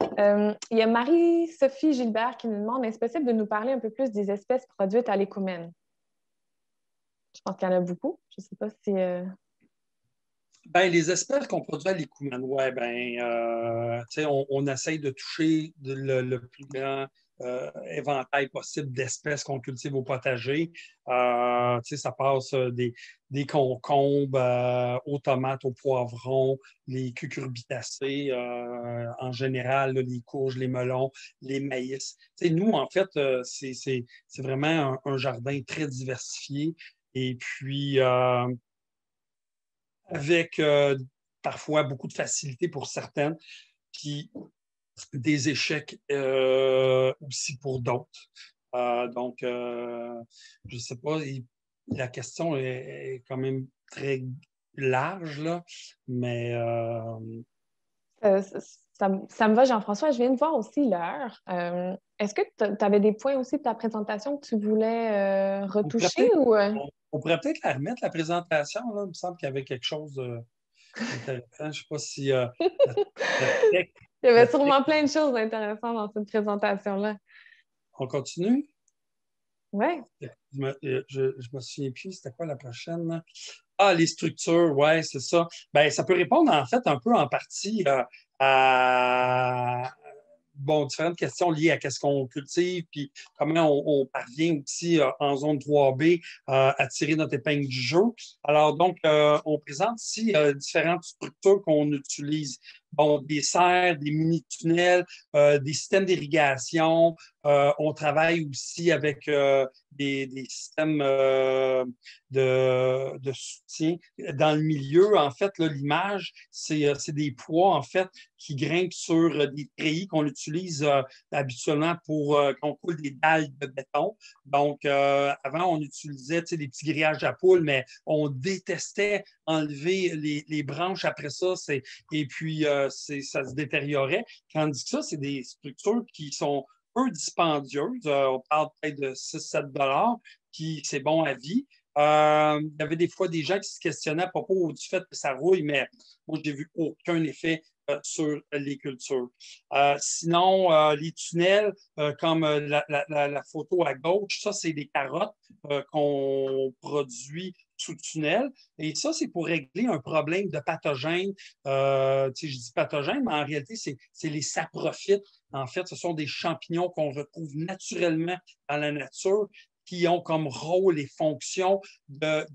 Il y a Marie-Sophie Gilbert qui nous demande, est-ce possible de nous parler un peu plus des espèces produites à l'Écoumène? Je pense qu'il y en a beaucoup. Je ne sais pas si... Ben, les espèces qu'on produit à l'Écoumène, ouais, on essaye de toucher le plus grand éventail possible d'espèces qu'on cultive au potager. Ça passe des concombres aux tomates, aux poivrons, les cucurbitacées, en général, là, les courges, les melons, les maïs. Nous, en fait, c'est vraiment un jardin très diversifié. Et puis, avec parfois beaucoup de facilité pour certaines, puis des échecs aussi pour d'autres. Donc, je ne sais pas, la question est quand même très large, là, mais... Ça me va, Jean-François. Je viens de voir aussi l'heure. Est-ce que tu avais des points aussi de ta présentation que tu voulais retoucher? On pourrait peut-être la remettre, la présentation. Là. Il me semble qu'il y avait quelque chose d'intéressant. Je ne sais pas si... Il y avait sûrement plein de choses intéressantes dans cette présentation-là. On continue? Oui. Je me souviens plus, c'était quoi la prochaine? Là? Ah, les structures, oui, c'est ça. Ben, ça peut répondre en fait un peu en partie à différentes questions liées à ce qu'on cultive, puis comment on parvient aussi en zone 3B à tirer notre épingle du jeu. Alors, donc, on présente ici différentes structures qu'on utilise. Bon, des serres, des mini-tunnels, des systèmes d'irrigation. On travaille aussi avec des systèmes de soutien. Dans le milieu, en fait, l'image, c'est des poids, en fait, qui grimpent sur des treillis qu'on utilise habituellement pour qu'on coule des dalles de béton. Donc, avant, on utilisait des petits grillages à poules, mais on détestait enlever les branches après ça. Et puis, ça se détériorait. Tandis que ça, c'est des structures qui sont peu dispendieuse. On parle peut-être de 6-7 $, puis c'est bon à vie. Il y avait des fois des gens qui se questionnaient à propos du fait que ça rouille, mais moi, je n'ai vu aucun effet sur les cultures. Sinon, les tunnels, comme la photo à gauche, ça, c'est des carottes qu'on produit sous tunnel. Et ça, c'est pour régler un problème de pathogènes. Je dis pathogènes, mais en réalité, c'est les saprophytes. En fait, ce sont des champignons qu'on retrouve naturellement dans la nature qui ont comme rôle et fonction de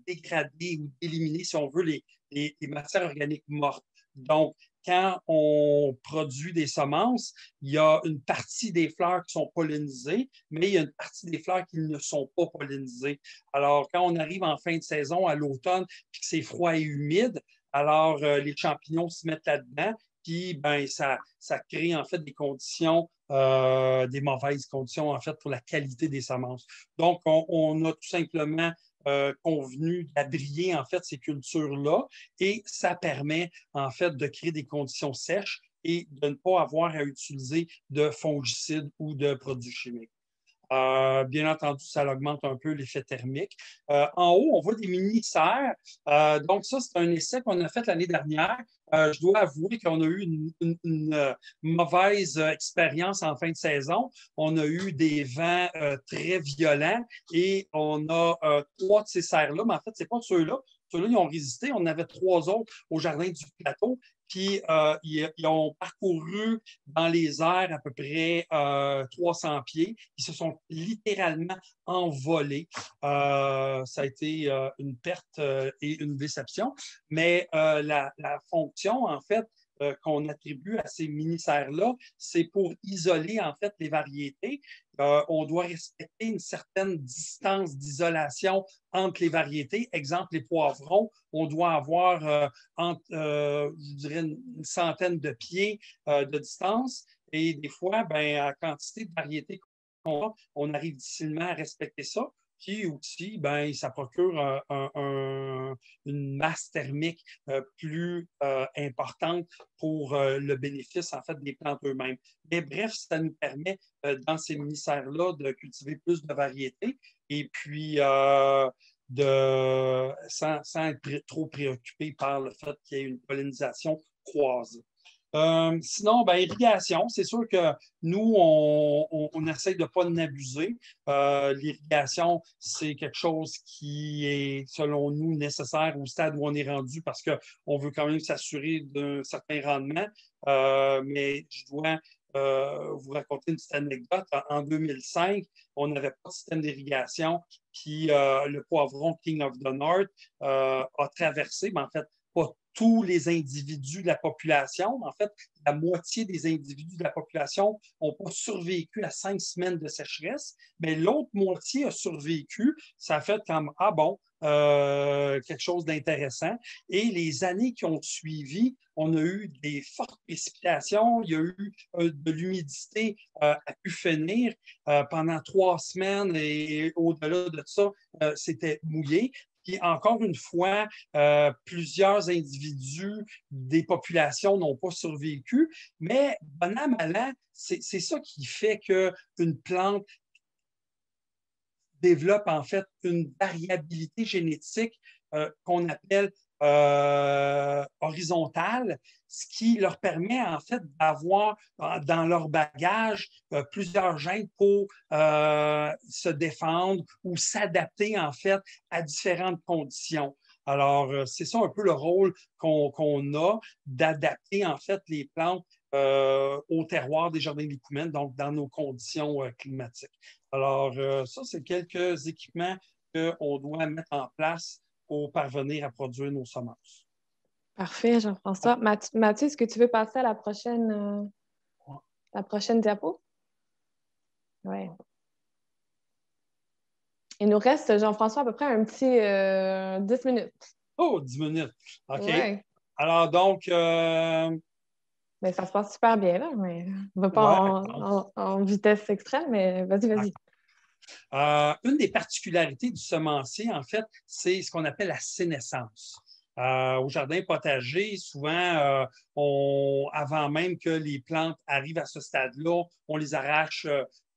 dégrader ou d'éliminer, si on veut, les matières organiques mortes. Donc, quand on produit des semences, il y a une partie des fleurs qui sont pollinisées, mais il y a une partie des fleurs qui ne sont pas pollinisées. Alors, quand on arrive en fin de saison, à l'automne, puis que c'est froid et humide, alors les champignons se mettent là-dedans, puis ben, ça crée en fait des conditions, des mauvaises conditions en fait pour la qualité des semences. Donc, on a tout simplement convenu d'abrier en fait ces cultures-là et ça permet en fait de créer des conditions sèches et de ne pas avoir à utiliser de fongicides ou de produits chimiques. Bien entendu, ça augmente un peu l'effet thermique. En haut, on voit des mini-serres. Donc, ça, c'est un essai qu'on a fait l'année dernière. Je dois avouer qu'on a eu une mauvaise expérience en fin de saison. On a eu des vents très violents et on a 3 de ces serres-là, mais en fait, ce n'est pas ceux-là. Ceux-là, ils ont résisté. On en avait 3 autres au jardin du plateau. Puis, ils ont parcouru dans les airs à peu près 300 pieds. Ils se sont littéralement envolés. Ça a été une perte et une déception. Mais la fonction, en fait, qu'on attribue à ces mini-serres-là, c'est pour isoler, en fait, les variétés. On doit respecter une certaine distance d'isolation entre les variétés. Exemple, les poivrons, on doit avoir je dirais, une centaine de pieds de distance. Et des fois, ben, à la quantité de variétés qu'on a, on arrive difficilement à respecter ça. Puis aussi, ben, ça procure une masse thermique plus importante pour le bénéfice en fait des plantes eux-mêmes. Mais bref, ça nous permet dans ces mini-serres-là de cultiver plus de variétés et puis sans être trop préoccupé par le fait qu'il y ait une pollinisation croisée. Sinon, ben, irrigation, c'est sûr que nous, on essaie de ne pas en abuser. L'irrigation, c'est quelque chose qui est, selon nous, nécessaire au stade où on est rendu parce qu'on veut quand même s'assurer d'un certain rendement. Mais je dois vous raconter une petite anecdote. En 2005, on n'avait pas de système d'irrigation, puis le poivron King of the North a traversé, mais en fait, pas tous les individus de la population. En fait, la moitié des individus de la population n'ont pas survécu à 5 semaines de sécheresse, mais l'autre moitié a survécu. Ça a fait comme, ah bon, quelque chose d'intéressant. Et les années qui ont suivi, on a eu des fortes précipitations, il y a eu de l'humidité à pu finir pendant 3 semaines et au-delà de ça, c'était mouillé. Puis encore une fois, plusieurs individus des populations n'ont pas survécu, mais bon an, mal an, c'est ça qui fait qu'une plante développe en fait une variabilité génétique qu'on appelle horizontale, ce qui leur permet en fait d'avoir dans leur bagage plusieurs gènes pour se défendre ou s'adapter en fait à différentes conditions. Alors, c'est ça un peu le rôle qu'on a d'adapter en fait les plantes au terroir des jardins d'Écoumène, donc dans nos conditions climatiques. Alors, ça, c'est quelques équipements qu'on doit mettre en place pour parvenir à produire nos semences. Parfait, Jean-François. Mathieu, est-ce que tu veux passer à la prochaine diapo? Oui. Il nous reste, Jean-François, à peu près un petit 10 minutes. Oh, 10 minutes. OK. Ouais. Alors, donc... Mais ça se passe super bien, là, mais on ne va pas en vitesse extrême, mais vas-y. Une des particularités du semencier, en fait, c'est ce qu'on appelle la sénescence. Au jardin potager, souvent, avant même que les plantes arrivent à ce stade-là, on les arrache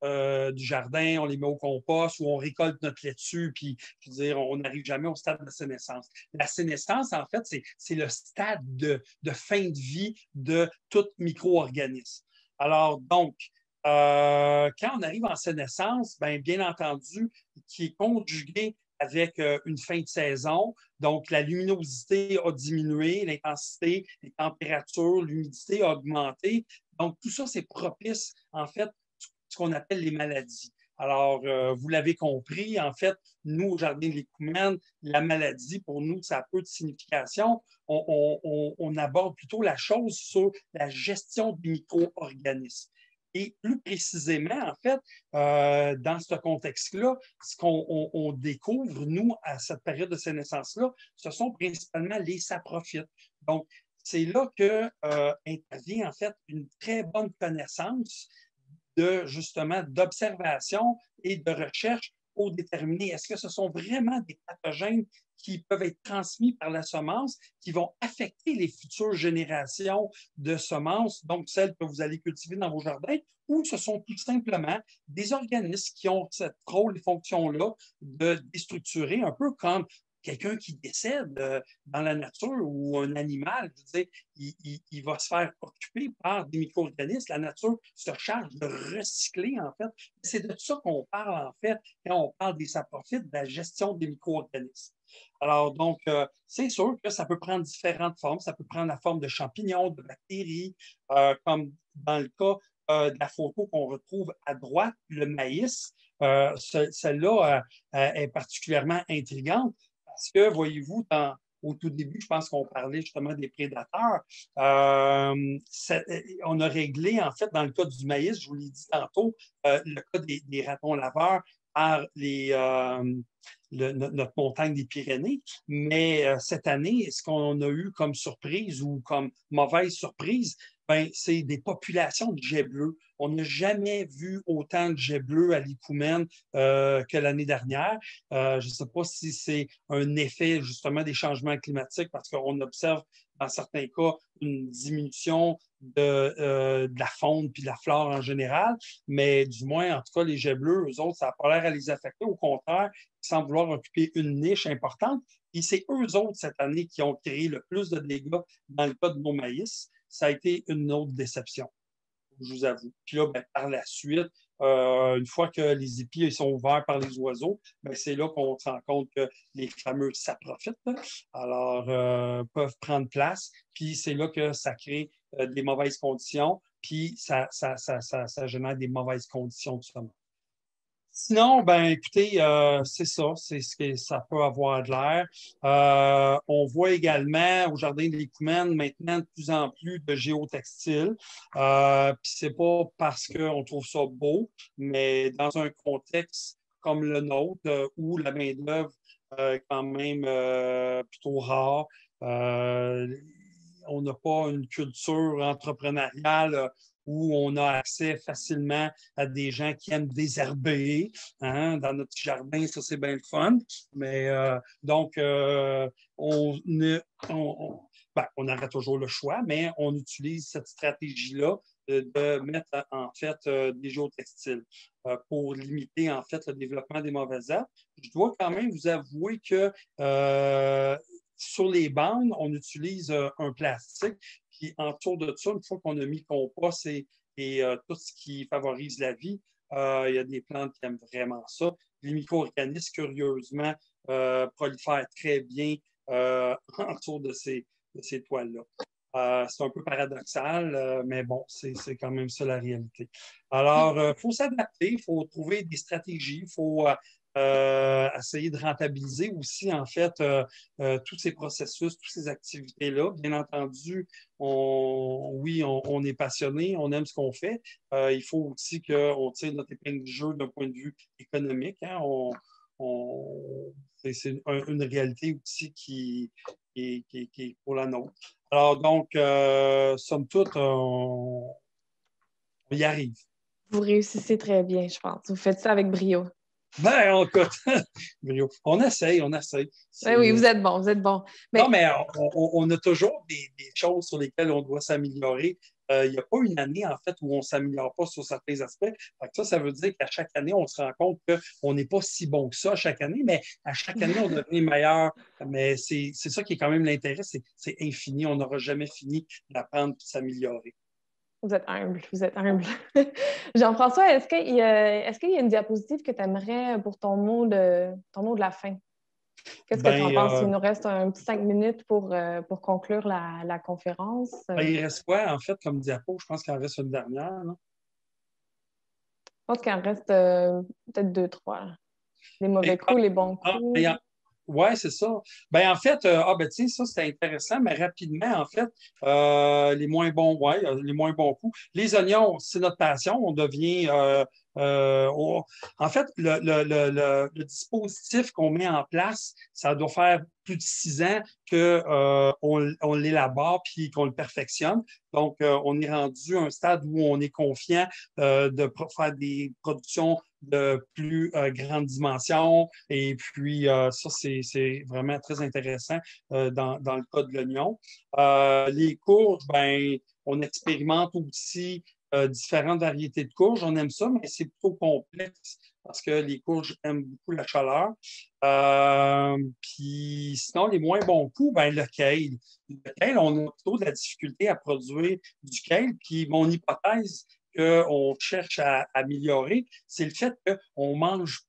du jardin, on les met au compost ou on récolte notre laitue, puis je veux dire, on n'arrive jamais au stade de la sénescence. La sénescence, en fait, c'est le stade de fin de vie de tout micro-organisme. Alors, donc, quand on arrive en sénescence, bien entendu, qui est conjugué avec une fin de saison. Donc, la luminosité a diminué, l'intensité, les températures, l'humidité a augmenté. Donc, tout ça, c'est propice, en fait, ce qu'on appelle les maladies. Alors, vous l'avez compris, en fait, nous, au Jardin de l'Écoumène, la maladie, pour nous, ça a peu de signification. On aborde plutôt la chose sur la gestion des micro-organismes. Et plus précisément, en fait, dans ce contexte-là, ce qu'on découvre, nous, à cette période de sénescence-là, ce sont principalement les saprophytes. Donc, c'est là que intervient, en fait, une très bonne connaissance justement, d'observation et de recherche pour déterminer est-ce que ce sont vraiment des pathogènes qui peuvent être transmis par la semence, qui vont affecter les futures générations de semences, donc celles que vous allez cultiver dans vos jardins, ou ce sont tout simplement des organismes qui ont cette rôle et fonction-là de déstructurer, un peu comme quelqu'un qui décède dans la nature ou un animal, je veux dire, il va se faire occuper par des micro-organismes. La nature se charge de recycler, en fait. C'est de ça qu'on parle, en fait, quand on parle des saprophytes, de la gestion des micro-organismes. Alors, donc, c'est sûr que ça peut prendre différentes formes. Ça peut prendre la forme de champignons, de bactéries, comme dans le cas de la photo qu'on retrouve à droite, le maïs. Celle-là est particulièrement intrigante parce que, voyez-vous, au tout début, je pense qu'on parlait justement des prédateurs. On a réglé, en fait, dans le cas du maïs, je vous l'ai dit tantôt, le cas des ratons laveurs par notre montagne des Pyrénées. Mais cette année, ce qu'on a eu comme surprise ou comme mauvaise surprise, c'est des populations de jets bleus. On n'a jamais vu autant de jets bleus à l'Écoumène que l'année dernière. Je ne sais pas si c'est un effet justement des changements climatiques parce qu'on observe dans certains cas une diminution de la faune puis de la flore en général, mais du moins, en tout cas, les jets bleus, eux autres, ça n'a pas l'air à les affecter. Au contraire, ils semblent vouloir occuper une niche importante. Et c'est eux autres, cette année, qui ont créé le plus de dégâts dans le cas de nos maïs. Ça a été une autre déception, je vous avoue. Puis là, par la suite, une fois que les épis sont ouverts par les oiseaux, c'est là qu'on se rend compte que les fameux saprophytes, alors, peuvent prendre place. Puis c'est là que ça crée des mauvaises conditions, puis ça génère des mauvaises conditions de sommeil. Sinon, écoutez, c'est ça, c'est ce que ça peut avoir de l'air. On voit également au Jardin de l'Écoumène maintenant de plus en plus de géotextiles. Puis c'est pas parce qu'on trouve ça beau, mais dans un contexte comme le nôtre, où la main-d'œuvre est quand même plutôt rare. On n'a pas une culture entrepreneuriale où on a accès facilement à des gens qui aiment désherber. Hein? Dans notre jardin, ça, c'est bien le fun. Mais donc, on aurait toujours le choix, mais on utilise cette stratégie-là de mettre en fait des géotextiles pour limiter en fait le développement des mauvaises herbes. Je dois quand même vous avouer que sur les bandes, on utilise un plastique. Puis autour de ça, une fois qu'on a mis le compost et tout ce qui favorise la vie, il y a des plantes qui aiment vraiment ça. Les micro-organismes, curieusement, prolifèrent très bien autour de ces toiles-là. C'est un peu paradoxal, mais bon, c'est quand même ça la réalité. Alors, il faut s'adapter, il faut trouver des stratégies, il faut essayer de rentabiliser aussi, en fait, tous ces processus, toutes ces activités-là. Bien entendu, on est passionné, on aime ce qu'on fait. Il faut aussi qu'on tire notre épingle du jeu d'un point de vue économique. Hein. C'est une réalité aussi qui est pour la nôtre. Alors donc, somme toute, on y arrive. Vous réussissez très bien, je pense. Vous faites ça avec brio. Ben, écoute, on essaye. Oui, vous êtes bon, vous êtes bon. Non, mais on a toujours des choses sur lesquelles on doit s'améliorer. Il n'y a pas une année, en fait, où on ne s'améliore pas sur certains aspects. Fait que ça veut dire qu'à chaque année, on se rend compte qu'on n'est pas si bon que ça à chaque année, mais à chaque année, on devient meilleur. Mais c'est ça qui est quand même l'intérêt, c'est infini. On n'aura jamais fini d'apprendre et de s'améliorer. Vous êtes humble, vous êtes humble. Jean-François, est-ce qu'il y a une diapositive que tu aimerais pour ton mot de la fin? Qu'est-ce que tu en penses? Il nous reste un petit 5 minutes pour conclure la conférence. Il reste quoi, en fait, comme diapo? Je pense qu'il en reste une dernière. Là. Je pense qu'il en reste peut-être 2, 3. Les mauvais coups, les bons coups. Oui, c'est ça. Ben, en fait, tu sais, ça, c'était intéressant, mais rapidement, en fait, les moins bons, les moins bons coups. Les oignons, c'est notre passion. On devient. En fait, le dispositif qu'on met en place, ça doit faire plus de 6 ans qu'on l'élabore puis qu'on le perfectionne. Donc, on est rendu à un stade où on est confiant faire des productions de plus grande dimension. Et puis, ça, c'est vraiment très intéressant dans le cas de l'oignon. Les courges, ben, on expérimente aussi différentes variétés de courges. On aime ça, mais c'est plutôt complexe parce que les courges aiment beaucoup la chaleur. Puis sinon, les moins bons coups, ben, le kale. Le kale, on a plutôt de la difficulté à produire du kale. Puis mon hypothèse, qu'on cherche à améliorer, c'est le fait qu'on mange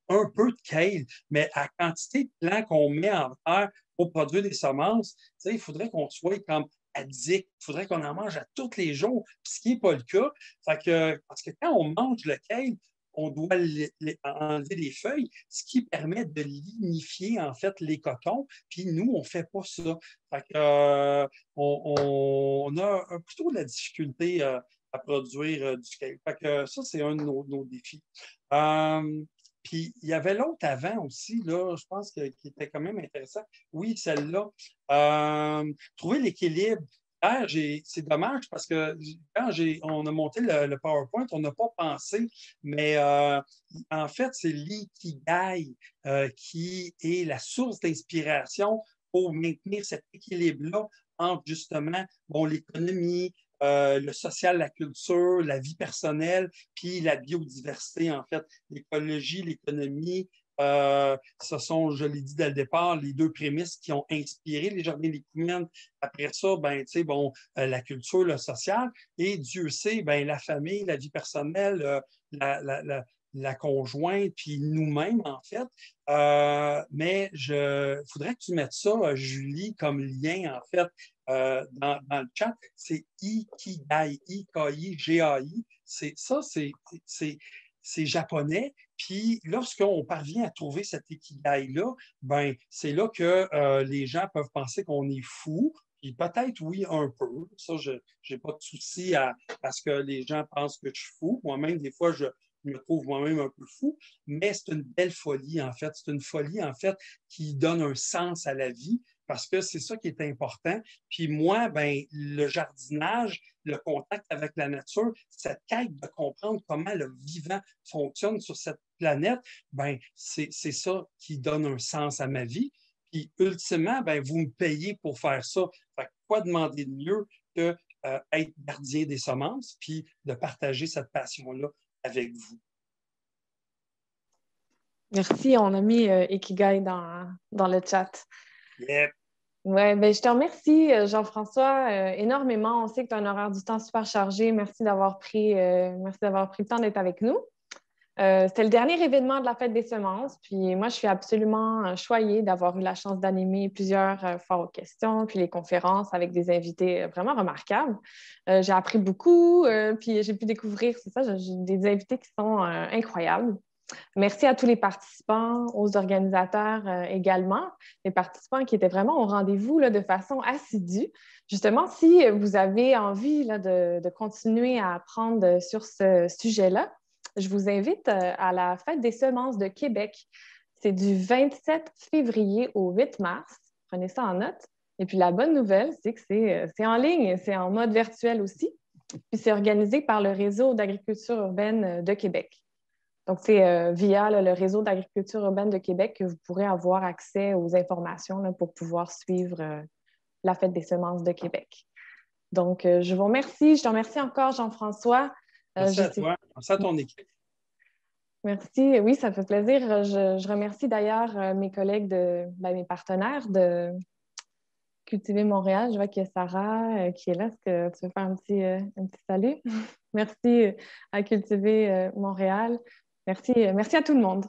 un peu de kale, mais à quantité de plants qu'on met en terre pour produire des semences, il faudrait qu'on soit comme addict, il faudrait qu'on en mange à tous les jours, ce qui n'est pas le cas. Parce que quand on mange le kale, on doit enlever les feuilles, ce qui permet de lignifier en fait les cotons. Puis nous, on ne fait pas ça. On a plutôt de la difficulté à produire du kale. Ça, c'est un de nos défis. Puis il y avait l'autre avant aussi, là, je pense qui était quand même intéressant. Oui, celle-là. Trouver l'équilibre. C'est dommage parce que quand on a monté le PowerPoint, on n'a pas pensé, mais en fait, c'est l'ikigai qui est la source d'inspiration pour maintenir cet équilibre-là entre justement l'économie, le social, la culture, la vie personnelle, puis la biodiversité, en fait. L'écologie, l'économie, ce sont, je l'ai dit dès le départ, les deux prémices qui ont inspiré les jardins des Lécumènes. Après ça, la culture, le social, et Dieu sait, la famille, la vie personnelle, la conjointe, puis nous-mêmes, en fait. Mais il faudrait que tu mettes ça, Julie, comme lien, en fait, dans le chat. C'est Ikigai, I-K-I-G-A-I. C'est japonais. Puis lorsqu'on parvient à trouver cet Ikigai-là, c'est là que les gens peuvent penser qu'on est fou. Puis peut-être, oui, un peu. Ça, je n'ai pas de souci à ce que les gens pensent que je suis fou. Moi-même, des fois, je me trouve moi-même un peu fou, mais c'est une belle folie, en fait. C'est une folie, en fait, qui donne un sens à la vie parce que c'est ça qui est important. Puis moi, le jardinage, le contact avec la nature, cette quête de comprendre comment le vivant fonctionne sur cette planète, c'est ça qui donne un sens à ma vie. Puis ultimement, vous me payez pour faire ça. Fait que quoi demander de mieux que être gardien des semences, puis de partager cette passion-là avec vous. Merci, on a mis Ikigai dans le chat. Yep. Ouais, je te remercie, Jean-François, énormément. On sait que tu as un horaire du temps super chargé. Merci d'avoir pris le temps d'être avec nous. C'était le dernier événement de la Fête des semences. Puis moi, je suis absolument choyée d'avoir eu la chance d'animer plusieurs fois aux questions, puis les conférences avec des invités vraiment remarquables. J'ai appris beaucoup, puis j'ai pu découvrir, c'est ça, j'ai des invités qui sont incroyables. Merci à tous les participants, aux organisateurs également, les participants qui étaient vraiment au rendez-vous là, de façon assidue. Justement, si vous avez envie là, de continuer à apprendre sur ce sujet-là, je vous invite à la Fête des semences de Québec. C'est du 27 février au 8 mars. Prenez ça en note. Et puis la bonne nouvelle, c'est que c'est en ligne, c'est en mode virtuel aussi. Puis c'est organisé par le Réseau d'agriculture urbaine de Québec. Donc, c'est via le réseau d'agriculture urbaine de Québec que vous pourrez avoir accès aux informations là, pour pouvoir suivre la Fête des semences de Québec. Donc, je vous remercie. Je te remercie encore, Jean-François. Merci à toi. Merci à ton équipe. Merci. Oui, ça fait plaisir. Je remercie d'ailleurs mes collègues, mes partenaires de Cultiver Montréal. Je vois qu'il y a Sarah qui est là. Est-ce que tu veux faire un petit salut? Merci à Cultiver Montréal. Merci à tout le monde.